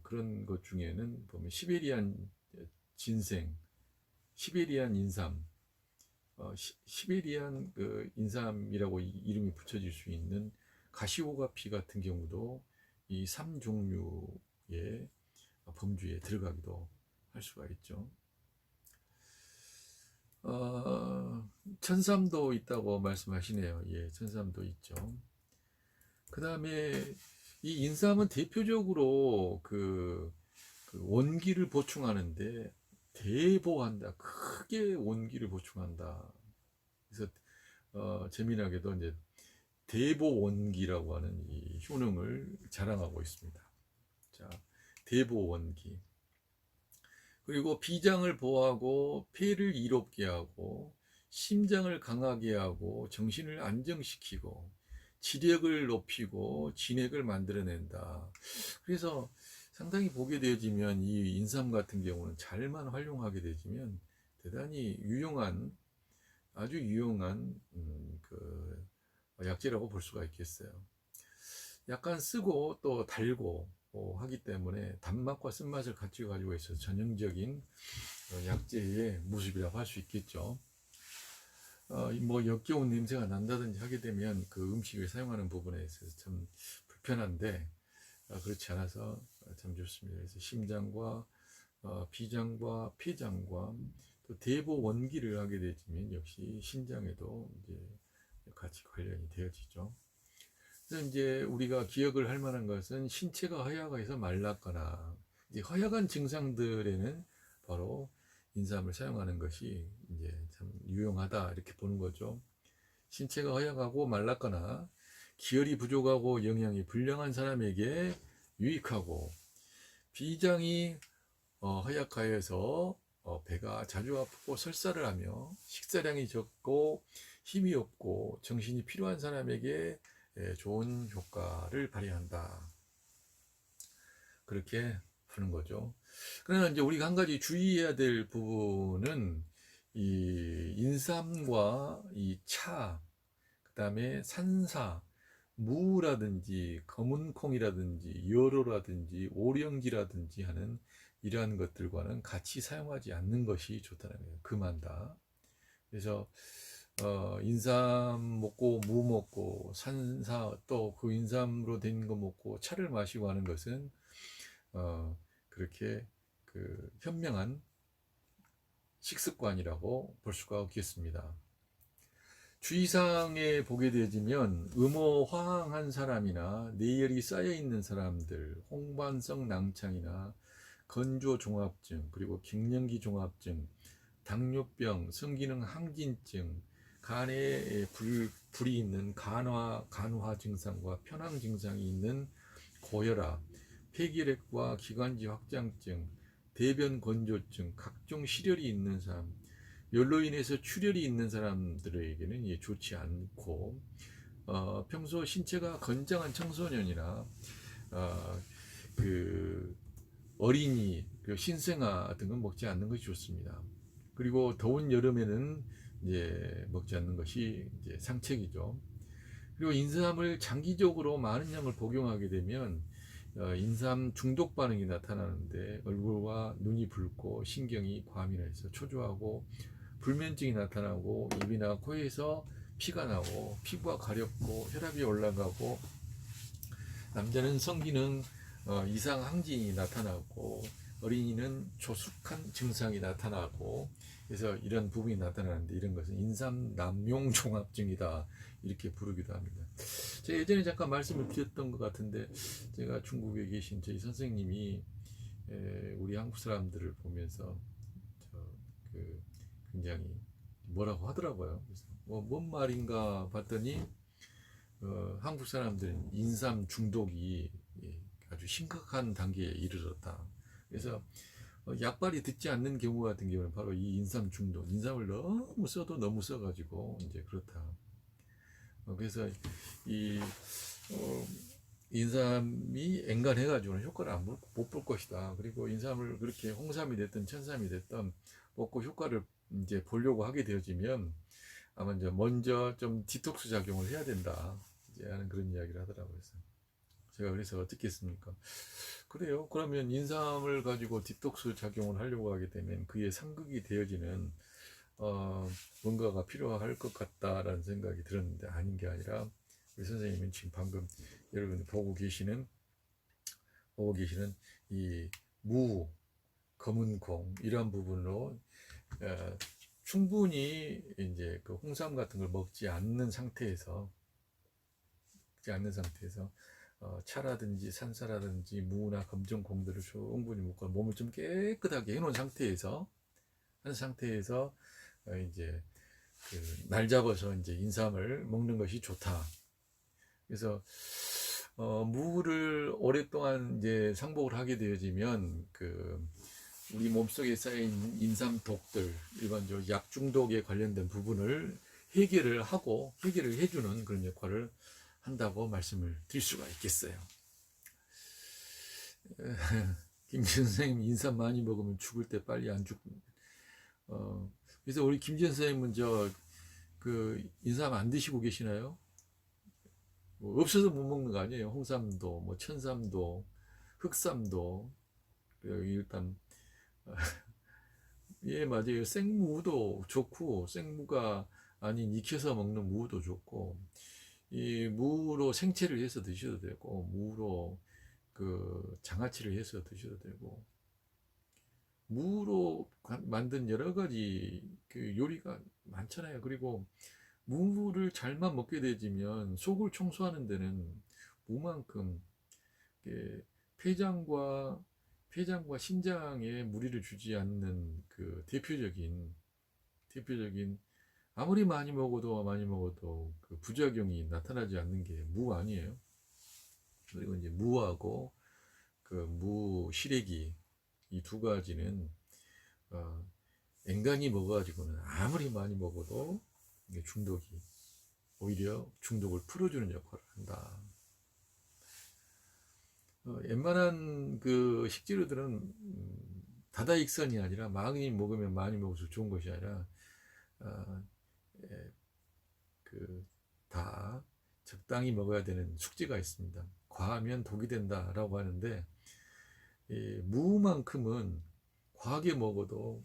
그런 것 중에는 보면 시베리안 진생, 시베리안 인삼, 시베리안 그 인삼이라고 이름이 붙여질 수 있는 가시오가피 같은 경우도 이 삼 종류의 범주에 들어가기도 할 수가 있죠. 천삼도 있다고 말씀하시네요. 예, 천삼도 있죠. 그 다음에 이 인삼은 대표적으로 그 원기를 보충하는데 대보한다. 크게 원기를 보충한다. 그래서 재미나게도 이제 대보원기라고 하는 이 효능을 자랑하고 있습니다. 자, 대보원기. 그리고 비장을 보호하고 폐를 이롭게 하고 심장을 강하게 하고 정신을 안정시키고 지력을 높이고 진액을 만들어낸다. 그래서 상당히 보게 되어지면 이 인삼 같은 경우는 잘만 활용하게 되지면 대단히 유용한 아주 유용한 그 약재라고 볼 수가 있겠어요. 약간 쓰고 또 달고 하기 때문에 단맛과 쓴맛을 같이 가지고 있어서 전형적인 약재의 모습이라고 할 수 있겠죠. 뭐 역겨운 냄새가 난다든지 하게 되면 그 음식을 사용하는 부분에 있어서 참 불편한데 그렇지 않아서 참 좋습니다. 그래서 심장과 비장과 폐장과 또 대보 원기를 하게 되면 역시 신장에도 이제 같이 관련이 되어지죠. 그래서 이제 우리가 기억을 할 만한 것은 신체가 허약해서 말랐거나 이제 허약한 증상들에는 바로 인삼을 사용하는 것이 이제 참 유용하다 이렇게 보는 거죠. 신체가 허약하고 말랐거나 기혈이 부족하고 영양이 불량한 사람에게 유익하고 비장이 허약하여서 배가 자주 아프고 설사를 하며 식사량이 적고 힘이 없고 정신이 필요한 사람에게 좋은 효과를 발휘한다. 그렇게 하는 거죠. 그러나 이제 우리가 한 가지 주의해야 될 부분은 이 인삼과 이 차, 그 다음에 산사, 무라든지 검은콩이라든지 여로라든지 오령지라든지 하는 이러한 것들과는 같이 사용하지 않는 것이 좋다는 거예요. 금한다. 그래서 인삼 먹고 무 먹고 산사 또 그 인삼으로 된 거 먹고 차를 마시고 하는 것은 그렇게 그 현명한 식습관이라고 볼 수가 없겠습니다. 주의사항에 보게 되지면 음호황한 사람이나 뇌열이 쌓여 있는 사람들, 홍반성 낭창이나 건조종합증, 그리고 갱년기 종합증, 당뇨병, 성기능 항진증, 간에 불이 있는 간화 증상과 편황 증상이 있는 고혈압, 폐결핵과 기관지 확장증, 대변 건조증, 각종 실혈이 있는 사람, 열로 인해서 출혈이 있는 사람들에게는 좋지 않고 평소 신체가 건장한 청소년이나 그 어린이, 신생아 같은 건 먹지 않는 것이 좋습니다. 그리고 더운 여름에는 이제 먹지 않는 것이 이제 상책이죠. 그리고 인삼을 장기적으로 많은 양을 복용하게 되면 인삼 중독 반응이 나타나는데 얼굴과 눈이 붉고 신경이 과민해서 초조하고 불면증이 나타나고 입이나 코에서 피가 나고 피부가 가렵고 혈압이 올라가고 남자는 성기능 이상 항진이 나타나고 어린이는 조숙한 증상이 나타나고, 그래서 이런 부분이 나타나는데 이런 것은 인삼 남용 종합증이다 이렇게 부르기도 합니다. 제가 예전에 잠깐 말씀을 드렸던 것 같은데, 제가 중국에 계신 저희 선생님이 우리 한국 사람들을 보면서 그 굉장히 뭐라고 하더라고요. 그래서 뭔 말인가 봤더니 한국 사람들은 인삼 중독이 아주 심각한 단계에 이르렀다. 그래서 약발이 듣지 않는 경우 같은 경우는 바로 이 인삼 중독, 인삼을 너무 써도 너무 써가지고 이제 그렇다. 그래서 이 인삼이 엔간해가지고는 효과를 못 볼 것이다. 그리고 인삼을 그렇게 홍삼이 됐든 천삼이 됐든 먹고 효과를 이제 보려고 하게 되어지면 아마 이제 먼저 좀 디톡스 작용을 해야 된다. 이제 하는 그런 이야기를 하더라고요. 그래서 제가 그래서 어떻게 했습니까? 그래요. 그러면 인삼을 가지고 디톡스 작용을 하려고 하게 되면 그의 상극이 되어지는 뭔가가 필요할 것 같다라는 생각이 들었는데 아닌 게 아니라 우리 선생님은 지금 방금 여러분 보고 계시는 이 무, 검은콩 이러한 부분으로 충분히 이제 그 홍삼 같은 걸 먹지 않는 상태에서 차라든지 산사라든지 무나 검정콩들을 충분히 먹고 몸을 좀 깨끗하게 해놓은 상태에서 이제 날 잡아서 이제 인삼을 먹는 것이 좋다. 그래서 무를 오랫동안 이제 상복을 하게 되어지면 우리 몸속에 쌓인 인삼 독들, 일반적으로 약 중독에 관련된 부분을 해결을 해주는 그런 역할을 한다고 말씀을 드릴 수가 있겠어요. 김지현 선생님 인삼 많이 먹으면 죽을 때 빨리 안 죽고. 그래서 우리 김지현 선생님은 인삼 안 드시고 계시나요? 뭐 없어서 못 먹는 거 아니에요. 홍삼도, 뭐 천삼도, 흑삼도, 일단 예, 맞아요. 생무도 좋고, 생무가 아닌 익혀서 먹는 무도 좋고, 이 무로 생채를 해서 드셔도 되고, 무로 장아찌를 해서 드셔도 되고, 무로 만든 여러 가지 요리가 많잖아요. 그리고 무를 잘만 먹게 되지면 속을 청소하는 데는 무만큼 폐장과 신장에 무리를 주지 않는 대표적인 아무리 많이 먹어도 그 부작용이 나타나지 않는 게 무 아니에요. 그리고 이제 무하고 무 시래기 이 두 가지는 엔간히 먹어가지고는 아무리 많이 먹어도 오히려 중독을 풀어주는 역할을 한다. 웬만한 식재료들은 다다익선이 아니라 많이 먹으면 많이 먹을수록 좋은 것이 아니라 다 적당히 먹어야 되는 숙제가 있습니다. 과하면 독이 된다라고 하는데 무만큼은 과하게 먹어도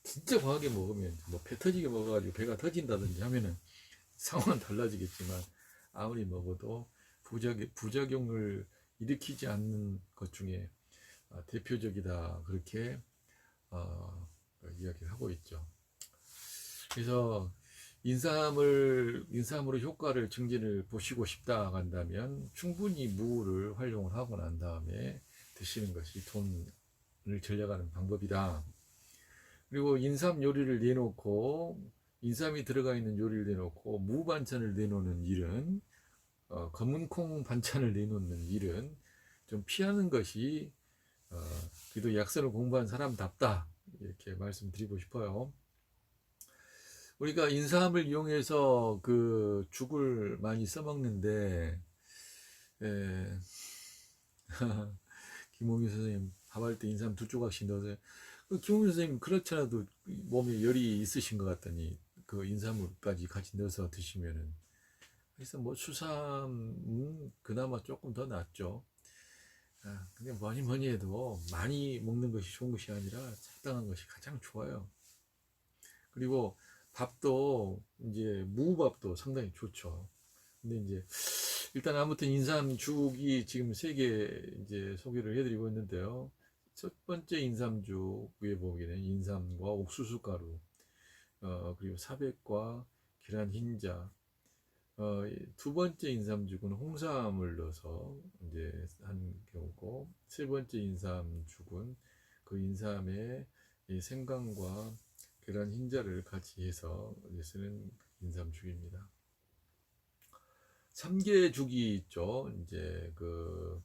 진짜 과하게 먹으면 뭐 배 터지게 먹어가지고 배가 터진다든지 하면은 상황은 달라지겠지만 아무리 먹어도 부작용을 일으키지 않는 것 중에 대표적이다 그렇게 이야기를 하고 있죠. 그래서 인삼으로 효과를 증진을 보시고 싶다 한다면 충분히 무를 활용을 하고 난 다음에 드시는 것이 돈을 절약하는 방법이다. 그리고 인삼 요리를 내놓고 인삼이 들어가 있는 요리를 내놓고 무 반찬을 내놓는 일은 검은콩 반찬을 내놓는 일은 좀 피하는 것이 그래도 약선을 공부한 사람답다 이렇게 말씀드리고 싶어요. 우리가 인삼을 이용해서 죽을 많이 써먹는데 김홍희 선생님 밥할 때 인삼 2조각씩 넣어서 김홍희 선생님 그렇잖아도 몸에 열이 있으신 것 같더니 인삼물까지 같이 넣어서 드시면은 그래서 뭐 수삼 그나마 조금 더 낫죠. 근데 뭐니 해도 많이 먹는 것이 좋은 것이 아니라 적당한 것이 가장 좋아요. 그리고 밥도 이제 무밥도 상당히 좋죠. 근데 이제 일단 아무튼 인삼죽이 지금 3개 이제 소개를 해드리고 있는데요. 첫 번째 인삼죽에 보기에는 인삼과 옥수수 가루, 그리고 사백과 계란 흰자, 두 번째 인삼죽은 홍삼을 넣어서 이제 한 경우고, 세 번째 인삼죽은 그 인삼에 이 생강과 계란 흰자를 같이 해서 이제 쓰는 인삼죽입니다. 삼계죽이 있죠. 이제 그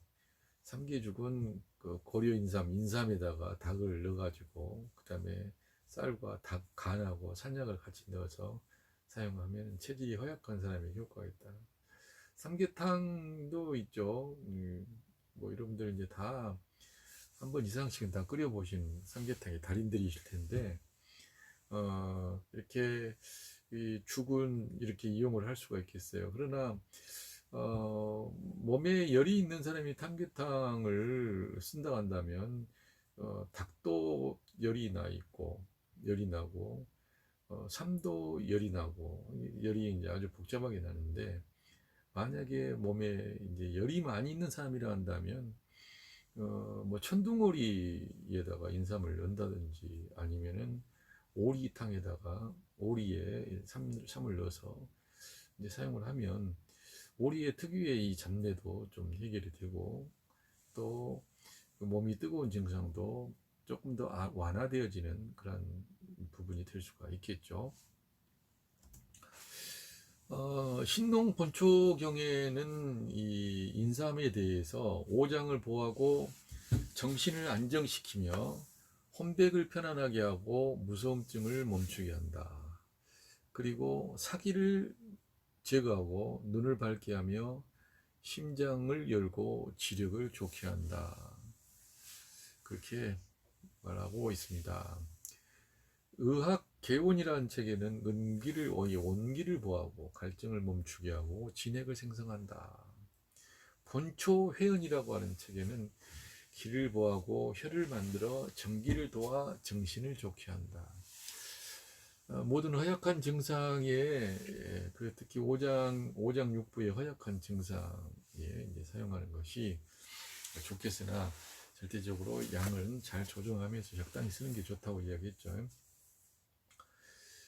삼계죽은 그 고려 인삼에다가 닭을 넣어가지고 그다음에 쌀과 닭 간하고 산약을 같이 넣어서 사용하면 체질이 허약한 사람에게 효과가 있다. 삼계탕도 있죠. 뭐 여러분들 이제 다 한 번 이상씩은 다 끓여보신 삼계탕의 달인들이실 텐데, 이렇게 이 죽은 이렇게 이용을 할 수가 있겠어요. 그러나 몸에 열이 있는 사람이 삼계탕을 쓴다 한다면, 닭도 열이 나고, 삼도 열이 나고, 열이 이제 아주 복잡하게 나는데, 만약에 몸에 이제 열이 많이 있는 사람이라 한다면, 뭐 천둥오리에다가 인삼을 넣는다든지 아니면은 오리탕에다가 오리에 삼을 넣어서 이제 사용을 하면 오리의 특유의 이 잡내도 좀 해결이 되고, 또 몸이 뜨거운 증상도 조금 더 완화되어지는 그런 부분이 될 수가 있겠죠. 신농 본초경에는 이 인삼에 대해서 오장을 보하고 정신을 안정시키며 혼백을 편안하게 하고 무서움증을 멈추게 한다. 그리고 사기를 제거하고 눈을 밝게 하며 심장을 열고 지력을 좋게 한다. 그렇게 말하고 있습니다. 의학 개원이라는 책에는 온기를 보하고 갈증을 멈추게 하고 진액을 생성한다. 본초회원이라고 하는 책에는 기를 보하고 혀를 만들어 정기를 도와 정신을 좋게 한다. 모든 허약한 증상에, 특히 오장육부의 허약한 증상에 이제 사용하는 것이 좋겠으나, 절대적으로 양은 잘 조정하면서 적당히 쓰는 게 좋다고 이야기했죠.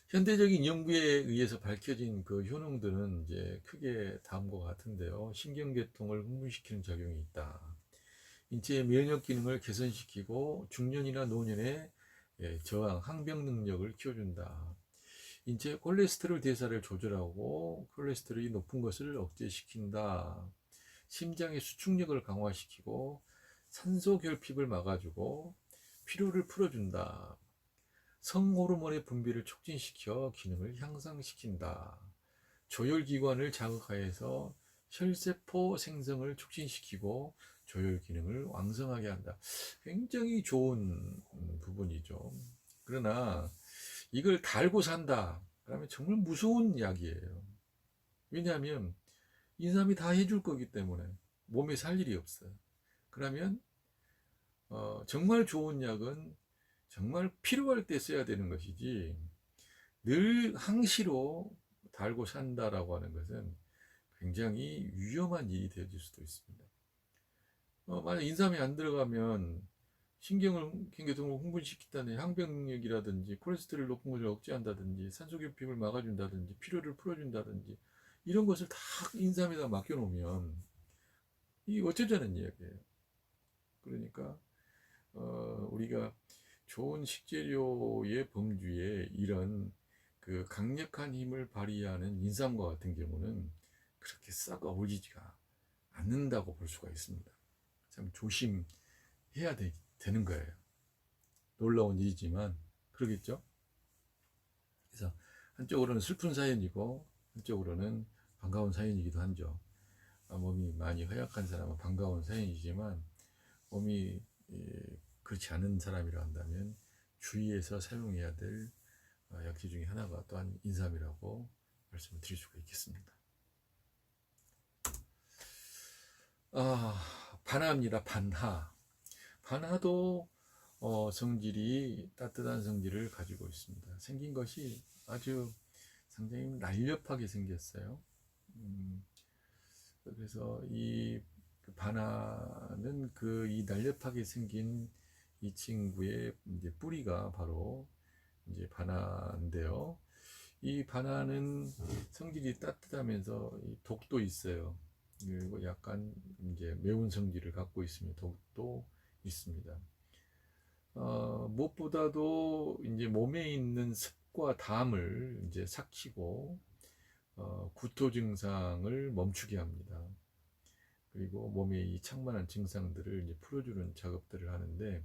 현대적인 연구에 의해서 밝혀진 그 효능들은 이제 크게 다음과 같은데요. 신경계통을 흥분시키는 작용이 있다. 인체의 면역 기능을 개선시키고 중년이나 노년에 저항, 항병 능력을 키워준다. 인체 콜레스테롤 대사를 조절하고 콜레스테롤이 높은 것을 억제시킨다. 심장의 수축력을 강화시키고 산소 결핍을 막아주고 피로를 풀어준다. 성호르몬의 분비를 촉진시켜 기능을 향상시킨다. 조혈기관을 자극하여서 혈세포 생성을 促진시키고 조혈 기능을 왕성하게 한다. 굉장히 좋은 부분이죠. 그러나 이걸 달고 산다. 그러면 정말 무서운 약이에요. 왜냐하면 인삼이 다 해줄 거기 때문에 몸에 살 일이 없어요. 그러면 정말 좋은 약은 정말 필요할 때 써야 되는 것이지, 늘 항시로 달고 산다라고 하는 것은 굉장히 위험한 일이 되어질 수도 있습니다. 만약 인삼이 안 들어가면 신경계통을 흥분시킨다는 항병 능력이라든지 콜레스테롤 높은 것을 억제한다든지 산소결핍을 막아준다든지 피로를 풀어준다든지 이런 것을 다 인삼에다 맡겨놓으면 이 어쩌자는 이야기예요. 그러니까 우리가 좋은 식재료의 범주에 이런 그 강력한 힘을 발휘하는 인삼과 같은 경우는 그렇게 썩 어울리지가 않는다고 볼 수가 있습니다. 참 조심해야 되는 거예요. 놀라운 일이지만 그러겠죠. 그래서 한쪽으로는 슬픈 사연이고 한쪽으로는 반가운 사연이기도 하죠. 몸이 많이 허약한 사람은 반가운 사연이지만, 몸이 그렇지 않은 사람이라 한다면 주의해서 사용해야 될 약재 중에 하나가 또한 인삼이라고 말씀을 드릴 수가 있겠습니다. 반하입니다. 반하도 성질이 따뜻한 성질을 가지고 있습니다. 생긴 것이 아주 상당히 날렵하게 생겼어요. 그래서 이 반하는 이 날렵하게 생긴 이 친구의 이제 뿌리가 바로 이제 바나인데요. 이 바나는 성질이 따뜻하면서 이 독도 있어요. 그리고 약간 이제 매운 성질을 갖고 있으며 독도 있습니다. 무엇보다도 이제 몸에 있는 습과 담을 이제 삭히고 구토 증상을 멈추게 합니다. 그리고 몸의 이 창만한 증상들을 이제 풀어주는 작업들을 하는데,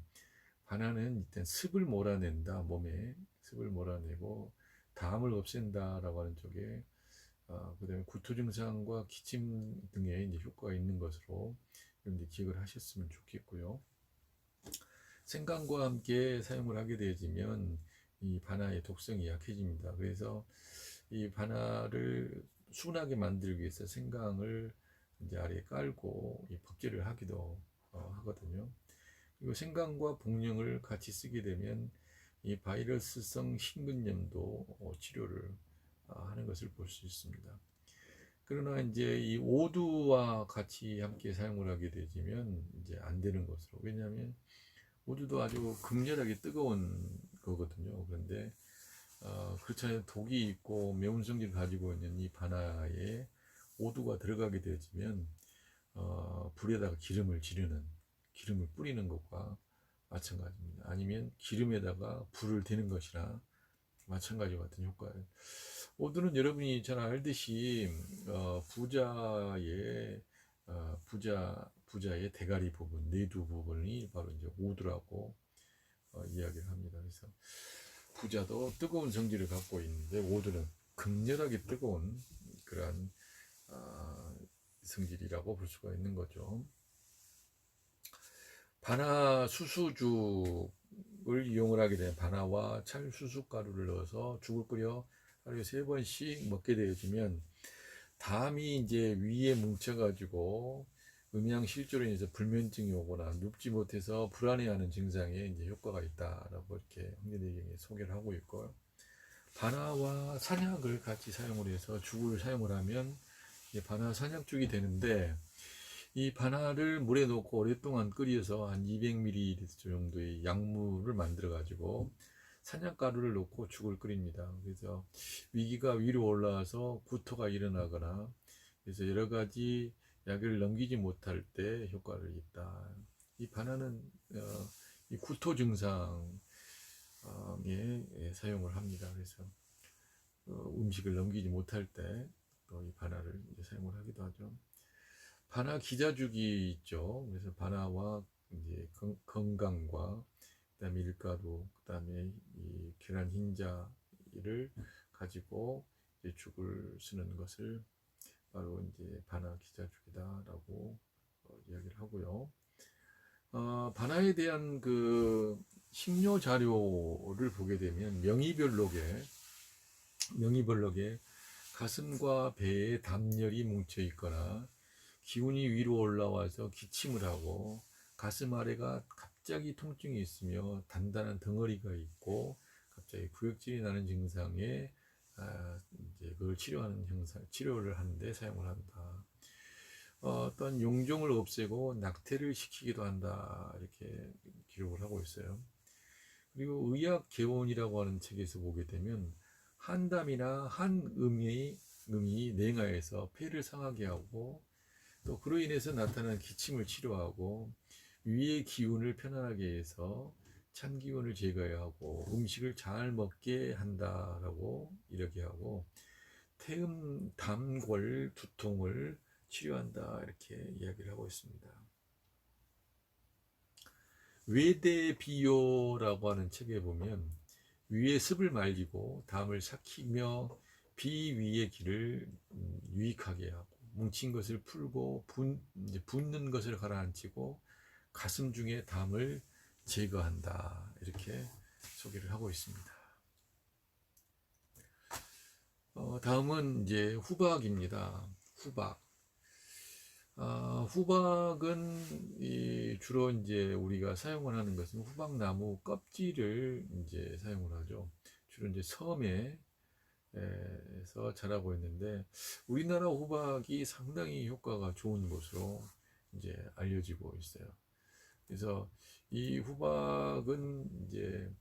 바나는 일단 습을 몰아낸다, 몸에 습을 몰아내고 담을 없앤다라고 하는 쪽에, 그다음에 구토 증상과 기침 등에 이제 효과가 있는 것으로 이제 기억을 하셨으면 좋겠고요. 생강과 함께 사용을 하게 되어지면 이 바나의 독성이 약해집니다. 그래서 이 바나를 순하게 만들기 위해서 생강을 이제 아래에 깔고 이 법제를 하기도 하거든요. 그리고 생강과 복령을 같이 쓰게 되면 이 바이러스성 심근염도 치료를 하는 것을 볼 수 있습니다. 그러나 이제 이 오두와 같이 함께 사용을 하게 되면 이제 안 되는 것으로, 왜냐하면 오두도 아주 극렬하게 뜨거운 거거든요. 그런데 그렇지 않아도 독이 있고 매운 성질을 가지고 있는 이 바나에 오두가 들어가게 되어지면 불에다가 기름을 뿌리는 것과 마찬가지입니다. 아니면 기름에다가 불을 대는 것이나 마찬가지 같은 효과예요. 오두는 여러분이 잘 알듯이 부자의 대가리 부분, 내두 부분이 바로 이제 오두라고 이야기를 합니다. 그래서 부자도 뜨거운 성질을 갖고 있는데 오두는 극렬하게 뜨거운 그러한 성질이라고 볼 수가 있는 거죠. 바나 수수죽을 이용을 하게 되면 바나와 찰수숫가루를 넣어서 죽을 끓여 하루에 3번씩 먹게 되어지면 담이 이제 위에 뭉쳐가지고 음양실조로 인해서 불면증이 오거나 눕지 못해서 불안해하는 증상에 이제 효과가 있다라고 이렇게 홍련대경에 소개를 하고 있고요. 바나와 산약을 같이 사용을 해서 죽을 사용을 하면 바나 산약죽이 되는데, 이 바나를 물에 넣고 오랫동안 끓여서 한 200ml 정도의 약물을 만들어 가지고 산약가루를 넣고 죽을 끓입니다. 그래서 위기가 위로 올라와서 구토가 일어나거나, 그래서 여러 가지 약을 넘기지 못할 때 효과를 있다. 이 바나는 이 구토 증상에 사용을 합니다. 그래서 음식을 넘기지 못할 때 이 바나를 이제 사용을 하기도 하죠. 바나 기자죽이 있죠. 그래서 바나와 이제 건강과 그다음에 밀가루, 그다음에 이 계란 흰자를 가지고 이제 죽을 쓰는 것을 바로 이제 바나 기자죽이다라고 이야기를 하고요. 바나에 대한 그 식료 자료를 보게 되면 명이별록에 가슴과 배에 담열이 뭉쳐 있거나 기운이 위로 올라와서 기침을 하고 가슴 아래가 갑자기 통증이 있으며 단단한 덩어리가 있고 갑자기 구역질이 나는 증상에 이제 그걸 치료를 하는데 사용을 한다. 어떤 용종을 없애고 낙태를 시키기도 한다, 이렇게 기록을 하고 있어요. 그리고 의학 개원이라고 하는 책에서 보게 되면 한담이나 한음이 냉하에서 폐를 상하게 하고, 또 그로 인해서 나타나는 기침을 치료하고 위의 기운을 편안하게 해서 찬 기운을 제거하고 음식을 잘 먹게 한다라고 이렇게 하고, 태음 담골 두통을 치료한다, 이렇게 이야기를 하고 있습니다. 외대비요라고 하는 책에 보면 위의 습을 말리고 담을 삭히며 비위의 기를 유익하게 하고 뭉친 것을 풀고 붓는 것을 가라앉히고 가슴 중에 담을 제거한다, 이렇게 소개를 하고 있습니다. 다음은 이제 후박입니다. 후박. 후박은 주로 이제 우리가 사용을 하는 것은 후박나무 껍질을 이제 사용을 하죠. 주로 이제 섬에서 자라고 있는데, 우리나라 후박이 상당히 효과가 좋은 것으로 이제 알려지고 있어요. 그래서 이 후박은 이제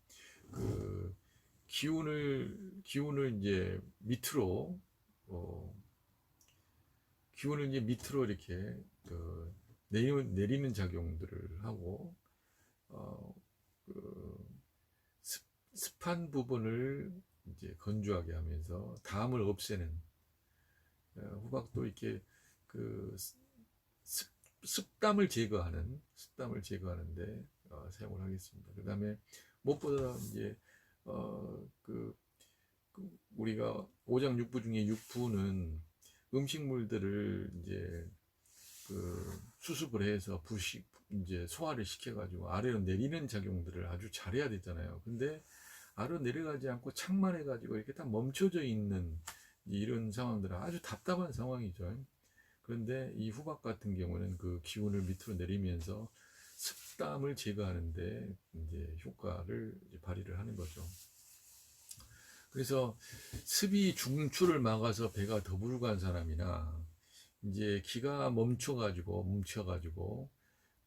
그 기운을 이제 밑으로 어, 기운을 이제 밑으로 이렇게 내리는 작용들을 하고 어, 그 습한 부분을 이제 건조하게 하면서 담을 없애는 후박도 이렇게 그 습담을 제거하는데 사용을 하겠습니다. 그 다음에 무엇보다 이제 그 우리가 오장육부 중에 육부는 음식물들을 이제 그 수습을 해서 이제 소화를 시켜가지고 아래로 내리는 작용들을 아주 잘해야 되잖아요. 근데 아래로 내려가지 않고 창만해가지고 이렇게 딱 멈춰져 있는 이런 상황들은 아주 답답한 상황이죠. 그런데 이 후박 같은 경우는 그 기운을 밑으로 내리면서 습담을 제거하는데 이제 효과를 이제 발휘를 하는 거죠. 그래서 습이 중추를 막아서 배가 더부르고 간 사람이나 이제 기가 뭉쳐가지고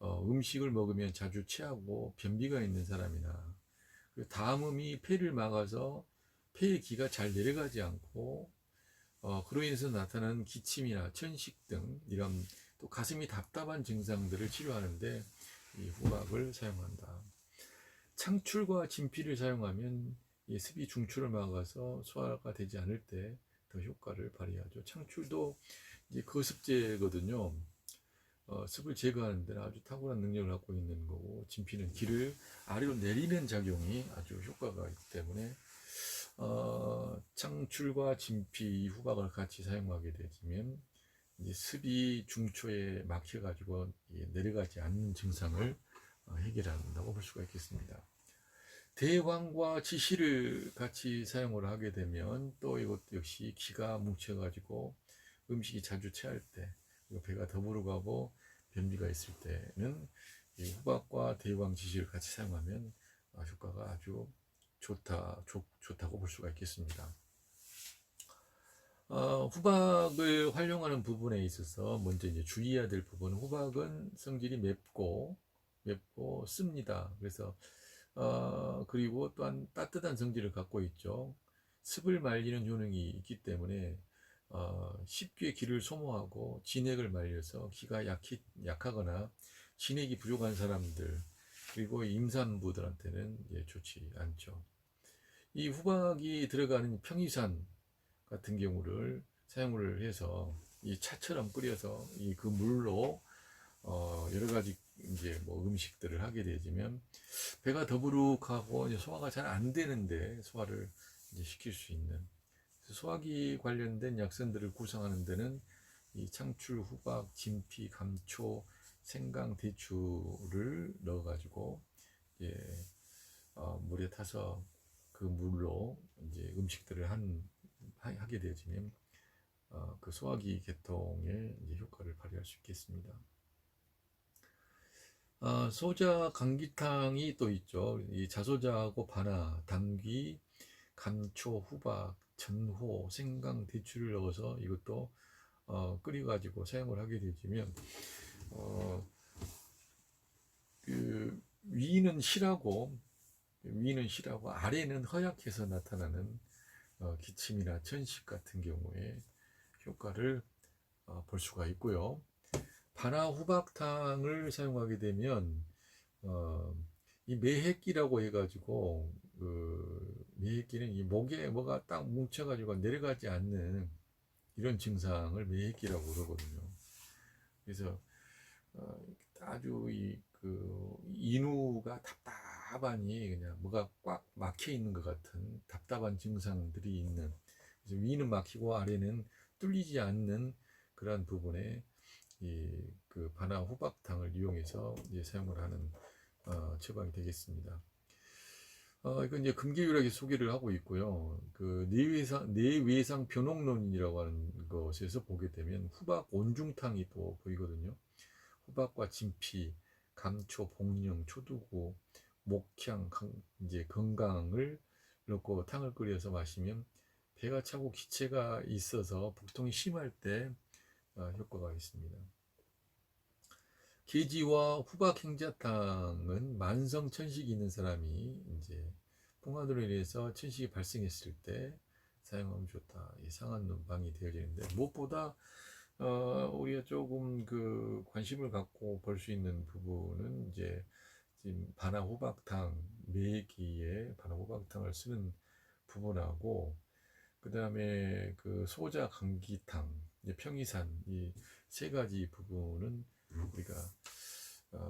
음식을 먹으면 자주 체하고 변비가 있는 사람이나 담음이 폐를 막아서 폐의 기가 잘 내려가지 않고 그로 인해서 나타나는 기침이나 천식 등 이런 또 가슴이 답답한 증상들을 치료하는데 이 후박을 사용한다. 창출과 진피를 사용하면 이 습이 중추를 막아서 소화가 되지 않을 때 더 효과를 발휘하죠. 창출도 이제 거습제거든요. 습을 제거하는 데는 아주 탁월한 능력을 갖고 있는 거고, 진피는 기를 아래로 내리는 작용이 아주 효과가 있기 때문에 창출과 진피 후박을 같이 사용하게 되면 이제 습이 중초에 막혀가지고 내려가지 않는 증상을 해결한다고 볼 수가 있겠습니다. 대황과 지시를 같이 사용을 하게 되면 또 이것도 역시 기가 뭉쳐가지고 음식이 자주 체할 때, 그리고 배가 더부르고 가고 변비가 있을 때는 이 후박과 대왕 지시를 같이 사용하면 효과가 아주 좋다고 볼 수가 있겠습니다. 후박을 활용하는 부분에 있어서 먼저 이제 주의해야 될 부분은 후박은 성질이 맵고 씁니다. 그래서 그리고 또한 따뜻한 성질을 갖고 있죠. 습을 말리는 효능이 있기 때문에 쉽게 기를 소모하고 진액을 말려서 기가 약하거나 진액이 부족한 사람들, 그리고 임산부들한테는 좋지 않죠. 이 후박이 들어가는 평이산 같은 경우를 사용을 해서 이 차처럼 끓여서 그 물로 여러 가지 이제 뭐 음식들을 하게 되면 배가 더부룩하고 소화가 잘 안 되는데 소화를 이제 시킬 수 있는, 소화기 관련된 약선들을 구성하는 데는 이 창출, 후박, 진피, 감초, 생강, 대추를 넣어가지고 물에 타서 그 물로 이제 음식들을 하게 되어지면 그 소화기 개통에 이제 효과를 발휘할 수 있겠습니다. 소자 감기탕이 또 있죠. 이 자소자하고 바나, 당귀, 감초, 후박, 전호, 생강, 대추를 넣어서 이것도 끓여가지고 사용을 하게 되면 그 위는 실하고 아래는 허약해서 나타나는 기침이나 천식 같은 경우에 효과를 볼 수가 있고요. 바나 후박탕을 사용하게 되면 이 매핵기라고 해가지고 매핵기는 이 목에 뭐가 딱 뭉쳐가지고 내려가지 않는 이런 증상을 매핵기라고 그러거든요. 그래서 아주 인후가 답답하니 그냥 뭐가 꽉 막혀 있는 것 같은 답답한 증상들이 있는, 그래서 위는 막히고 아래는 뚫리지 않는 그러한 부분에 그 바나 후박탕을 이용해서 사용을 하는 처방이 되겠습니다. 이건 이제 금계유락에 소개를 하고 있고요. 그 내외상 변홍론이라고 하는 것에서 보게 되면 후박 온중탕이 또 보이거든요. 후박과 진피, 감초, 복령, 초두구, 목향, 이제 건강을 넣고 탕을 끓여서 마시면 배가 차고 기체가 있어서 복통이 심할 때 효과가 있습니다. 계지와 후박 행자탕은 만성 천식이 있는 사람이 이제 풍화도로 인해서 천식이 발생했을 때 사용하면 좋다. 이 상한 논방이 되어지는데 무엇보다 우리가 조금 그 관심을 갖고 볼 수 있는 부분은 이제 지금 반화호박탕 매기에 반화호박탕을 쓰는 부분하고 그 다음에 그 소자 감기탕, 평이산 이 세 가지 부분은 우리가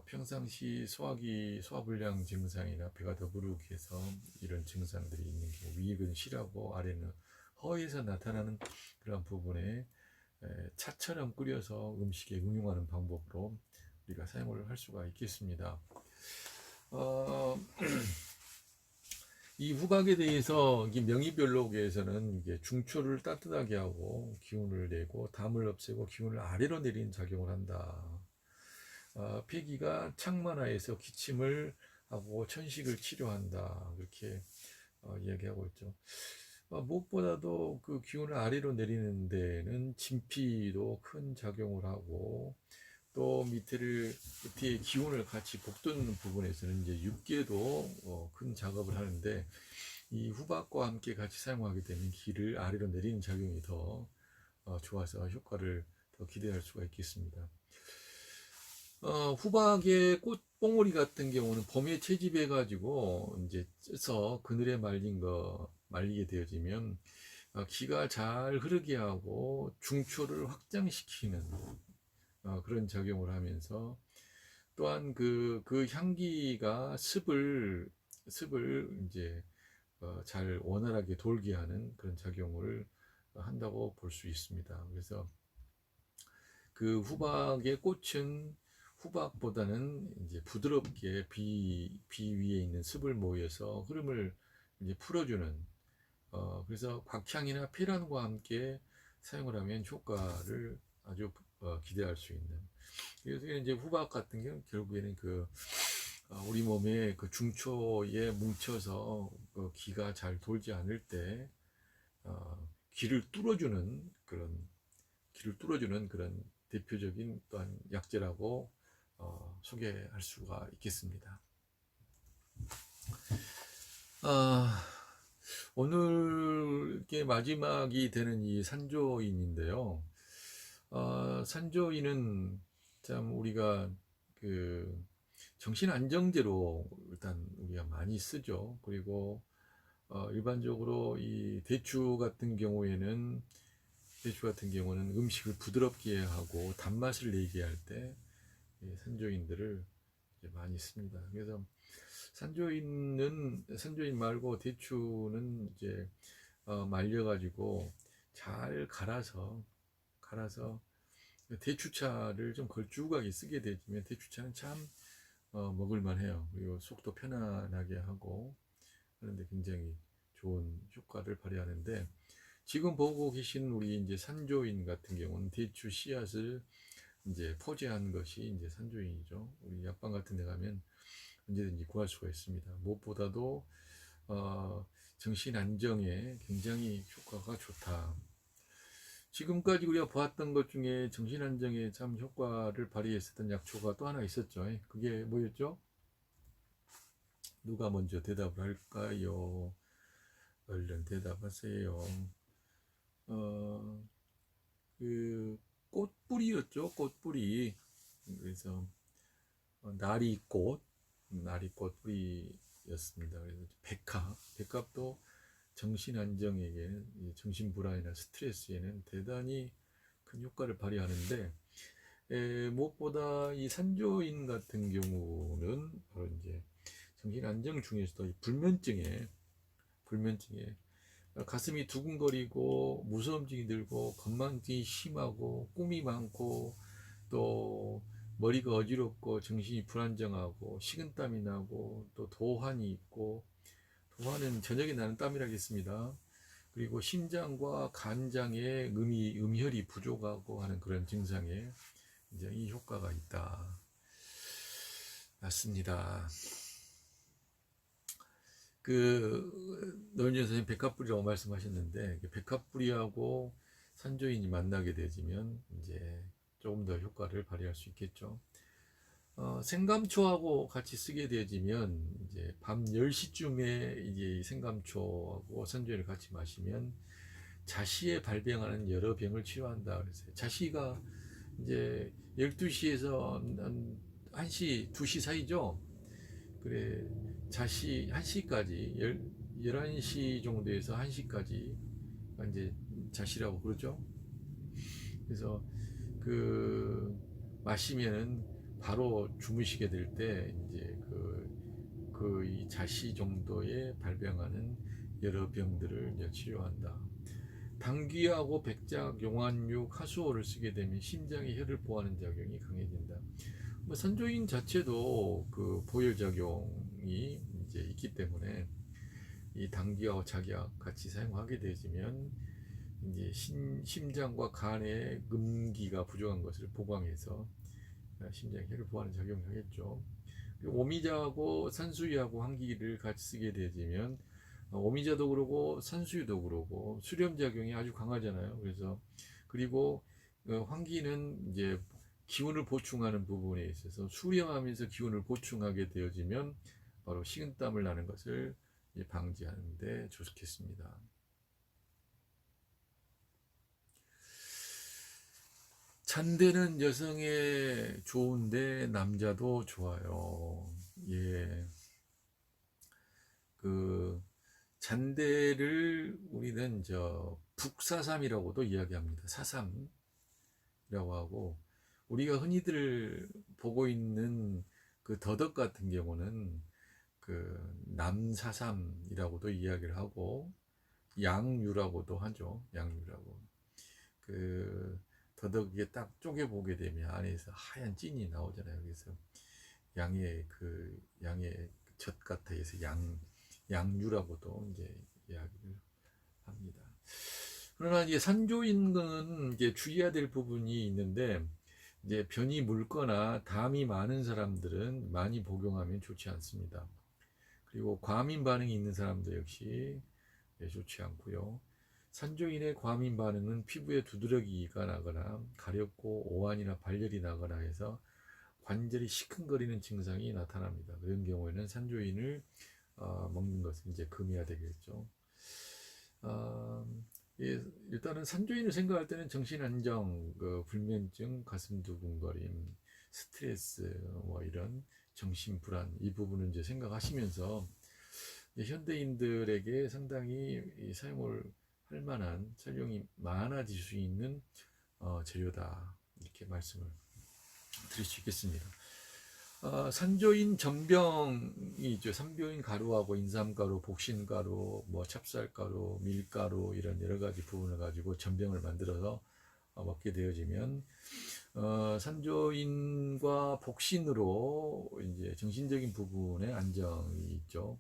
평상시 소화불량 증상이나 배가 더부룩 해서 이런 증상들이 있는 경우 위는 실하고 아래는 허에서 나타나는 그런 부분에 차처럼 끓여서 음식에 응용하는 방법으로 우리가 사용을 할 수가 있겠습니다. 이 후각에 대해서 명의별록에서는 이게 중초를 따뜻하게 하고 기운을 내고 담을 없애고 기운을 아래로 내리는 작용을 한다. 폐기가 창만하에서 기침을 하고 천식을 치료한다. 그렇게 이야기하고 있죠. 무엇보다도 그 기운을 아래로 내리는 데는 진피도 큰 작용을 하고 또 밑에 기운을 같이 복돋는 부분에서는 이제 육계도 큰 작업을 하는데 이 후박과 함께 같이 사용하게 되면 기를 아래로 내리는 작용이 더 좋아서 효과를 더 기대할 수가 있겠습니다. 후박의 꽃봉오리 같은 경우는 봄에 채집해 가지고 이제 쪄서 그늘에 말리게 되어지면 기가 잘 흐르게 하고 중초를 확장시키는 그런 작용을 하면서 또한 그 향기가 습을 이제 잘 원활하게 돌게 하는 그런 작용을 한다고 볼 수 있습니다. 그래서 그 후박의 꽃은 후박보다는 이제 부드럽게 비 위에 있는 습을 모여서 흐름을 이제 풀어주는 그래서 곽향이나 페란과 함께 사용을 하면 효과를 아주 기대할 수 있는. 그래서 이제 후박 같은 경우 결국에는 그 우리 몸에 그 중초에 뭉쳐서 기가 잘 돌지 않을 때 기를 뚫어주는 그런 대표적인 또한 약재라고 소개할 수가 있겠습니다. 오늘 마지막이 되는 이 산조인인데요. 산조인은 참 우리가 그 정신안정제로 일단 우리가 많이 쓰죠. 그리고 일반적으로 이 대추 같은 경우는 음식을 부드럽게 하고 단맛을 내게 할 때 산조인들을 많이 씁니다. 그래서 산조인 말고 대추는 이제 말려가지고 잘 갈아서 대추차를 좀 걸쭉하게 쓰게 되면 대추차는 참 먹을만해요. 그리고 속도 편안하게 하고 하는데 굉장히 좋은 효과를 발휘하는데 지금 보고 계신 우리 이제 산조인 같은 경우는 대추 씨앗을 이제 포제한 것이 이제 산조인이죠. 우리 약방 같은 데 가면 언제든지 구할 수가 있습니다. 무엇보다도 정신 안정에 굉장히 효과가 좋다. 지금까지 우리가 보았던 것 중에 정신 안정에 참 효과를 발휘했었던 약초가 또 하나 있었죠. 그게 뭐였죠? 누가 먼저 대답을 할까요? 얼른 대답하세요. 그 꽃뿌리였죠. 꽃뿌리. 그래서 나리꽃 뿌리였습니다. 그래서 백합도 정신 안정에게 정신 불안이나 스트레스에는 대단히 큰 효과를 발휘하는데 무엇보다 이 산조인 같은 경우는 바로 이제 정신 안정 중에서도 이 불면증에 가슴이 두근거리고 무서움증이 들고 건망증이 심하고 꿈이 많고 또 머리가 어지럽고 정신이 불안정하고 식은땀이 나고 또 도환이 있고 도환은 저녁에 나는 땀이라겠습니다. 그리고 심장과 간장에 음혈이 부족하고 하는 그런 증상에 이제 이 효과가 있다. 맞습니다. 노현진 선생님 백합뿌리라고 말씀하셨는데 백합뿌리하고 산조인이 만나게 되지면 이제 조금 더 효과를 발휘할 수 있겠죠. 생감초하고 같이 쓰게 되어지면 이제 밤 10시쯤에 이제 이 생감초하고 산조인을 같이 마시면 자시에 발병하는 여러 병을 치료한다 그랬어요. 자시가 이제 12시에서 1시, 2시 사이죠. 그래, 자시 1시까지 11시 정도에서 1시까지 이제 자시라고 그러죠. 그래서 그 마시면은 바로 주무시게 될 때 이제 이 자시 정도에 발병하는 여러 병들을 이제 치료한다. 당귀하고 백작, 용환육, 하수오를 쓰게 되면 심장의 혈을 보호하는 작용이 강해진다. 뭐 산조인 자체도 그 보혈 작용이 이제 있기 때문에 이 당귀하고 작약 같이 사용하게 되면 이제 심장과 간의 음기가 부족한 것을 보강해서 심장의 혈을 보호하는 작용을 하겠죠. 오미자하고 산수유하고 환기를 같이 쓰게 되면 오미자도 그러고 산수유도 그러고 수렴 작용이 아주 강하잖아요. 그래서 그리고 환기는 이제 기운을 보충하는 부분에 있어서 수렴하면서 기운을 보충하게 되어지면 바로 식은땀을 나는 것을 방지하는 데 좋겠습니다. 잔대는 여성에 좋은데 남자도 좋아요. 예. 그 잔대를 우리는 북사삼이라고도 이야기합니다. 사삼이라고 하고 우리가 흔히들 보고 있는 그 더덕 같은 경우는 그 남사삼이라고도 이야기를 하고 양유라고도 하죠. 양유라고. 그 더덕에 딱 쪼개 보게 되면 안에서 하얀 찐이 나오잖아요. 그래서 양의 젖 같아 해서 양유라고도 이제 이야기를 합니다. 그러나 이제 산조인은 이제 주의해야 될 부분이 있는데 이제 변이 묽거나 담이 많은 사람들은 많이 복용하면 좋지 않습니다. 그리고 과민 반응이 있는 사람도 역시 좋지 않고요. 산조인의 과민 반응은 피부에 두드러기가 나거나 가렵고 오한이나 발열이 나거나 해서 관절이 시큰거리는 증상이 나타납니다. 그런 경우에는 산조인을 먹는 것을 이제 금해야 되겠죠. 예, 일단은 산조인을 생각할 때는 정신 안정, 불면증, 가슴 두근거림, 스트레스, 뭐 이런 정신 불안 이 부분을 이제 생각하시면서 현대인들에게 상당히 사용을 할 만한 설용이 많아질 수 있는 재료다 이렇게 말씀을 드릴 수 있겠습니다. 산조인 전병이 있죠. 산조인 가루하고 인삼가루, 복신가루, 뭐 찹쌀가루, 밀가루 이런 여러 가지 부분을 가지고 전병을 만들어서 먹게 되어지면 산조인과 복신으로 이제 정신적인 부분에 안정이 있죠.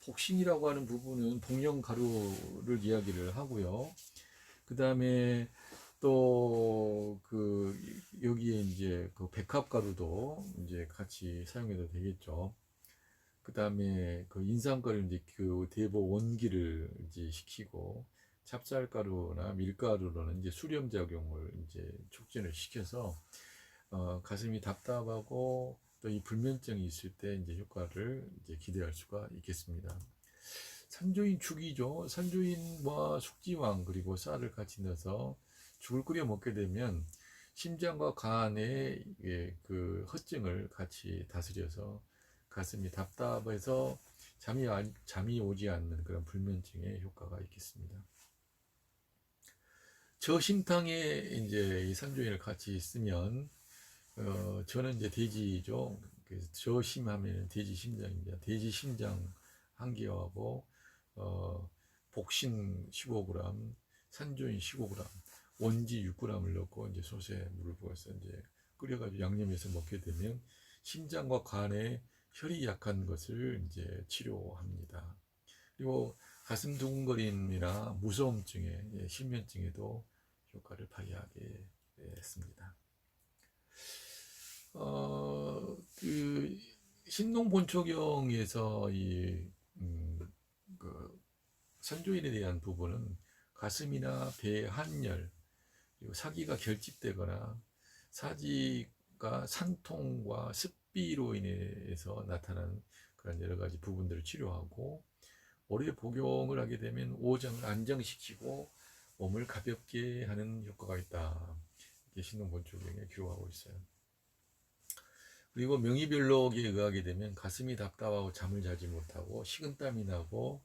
복신이라고 하는 부분은 복령 가루를 이야기를 하고요. 그 다음에 또 여기에 이제 백합 가루도 이제 같이 사용해도 되겠죠. 그 다음에 인삼가루 이제 대보 원기를 이제 시키고 찹쌀가루나 밀가루로는 이제 수렴 작용을 이제 촉진을 시켜서 가슴이 답답하고 또 이 불면증이 있을 때 이제 효과를 이제 기대할 수가 있겠습니다. 산조인 죽이죠. 산조인과 숙지황 그리고 쌀을 같이 넣어서 죽을 끓여 먹게 되면 심장과 간의 그 허증을 같이 다스려서 가슴이 답답해서 잠이 오지 않는 그런 불면증에 효과가 있겠습니다. 저심탕에 이제 이 산조인을 같이 쓰면 저는 이제 돼지죠. 그래서 저심하면 돼지 심장입니다. 돼지 심장 한 개하고 복신 15g, 산조인 15g, 원지 6g을 넣고 이제 솥에 물을 부어서 이제 끓여가지고 양념해서 먹게 되면 심장과 간에 혈이 약한 것을 이제 치료합니다. 그리고 가슴 두근거림이나 무서움증에 실면증에도 효과를 발휘하게 했습니다. 신농본초경에서 산조인에 대한 부분은 가슴이나 배 한열, 그리고 사기가 결집되거나 사지가 뭐랄까 산통과 습비로 인해서 나타나는 그런 여러 가지 부분들을 치료하고, 오래 복용을 하게 되면 오장을 안정시키고 몸을 가볍게 하는 효과가 있다. 이렇게 신동본초경에 기록하고 있어요. 그리고 명의별록에 의하게 되면 가슴이 답답하고 잠을 자지 못하고 식은땀이 나고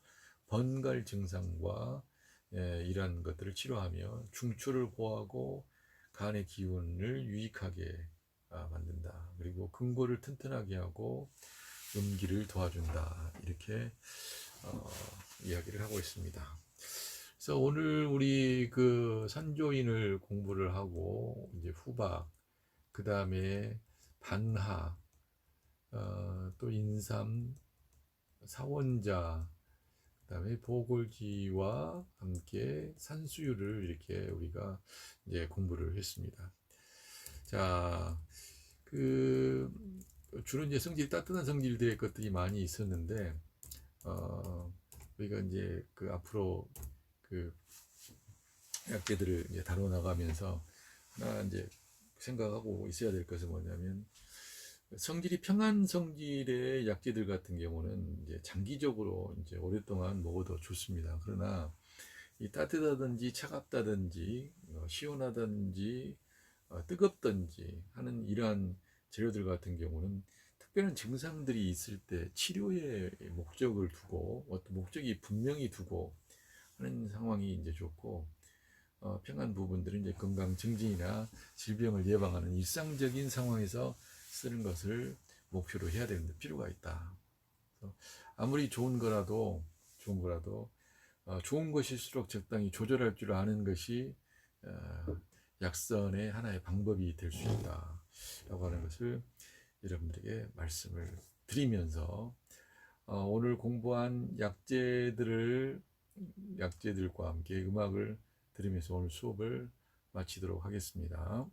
번갈 증상과 이러한 것들을 치료하며 중추를 보호하고 간의 기운을 유익하게 만든다. 그리고 근골을 튼튼하게 하고 음기를 도와준다. 이렇게 이야기를 하고 있습니다. 그래서 오늘 우리 그 산조인을 공부를 하고 이제 후박, 그 다음에 반하, 또 인삼, 사원자, 그 다음에 보골지와 함께 산수유를 이렇게 우리가 이제 공부를 했습니다. 자, 주로 이제 성질이 따뜻한 성질들의 것들이 많이 있었는데, 우리가 이제 앞으로 약재들을 이제 다뤄 나가면서 하나 이제 생각하고 있어야 될 것은 뭐냐면, 성질이 평한 성질의 약재들 같은 경우는 이제 장기적으로 이제 오랫동안 먹어도 좋습니다. 그러나 이 따뜻하든지 차갑다든지 시원하든지 뜨겁든지 하는 이러한 재료들 같은 경우는 특별한 증상들이 있을 때 치료의 목적을 두고 어떤 목적이 분명히 두고 하는 상황이 이제 좋고, 평한 부분들은 이제 건강 증진이나 질병을 예방하는 일상적인 상황에서 쓰는 것을 목표로 해야 되는 필요가 있다. 아무리 좋은 거라도 좋은 것일수록 적당히 조절할 줄 아는 것이 약선의 하나의 방법이 될 수 있다 라고 하는 것을 여러분들에게 말씀을 드리면서, 오늘 공부한 약재들과 함께 음악을 들으면서 오늘 수업을 마치도록 하겠습니다.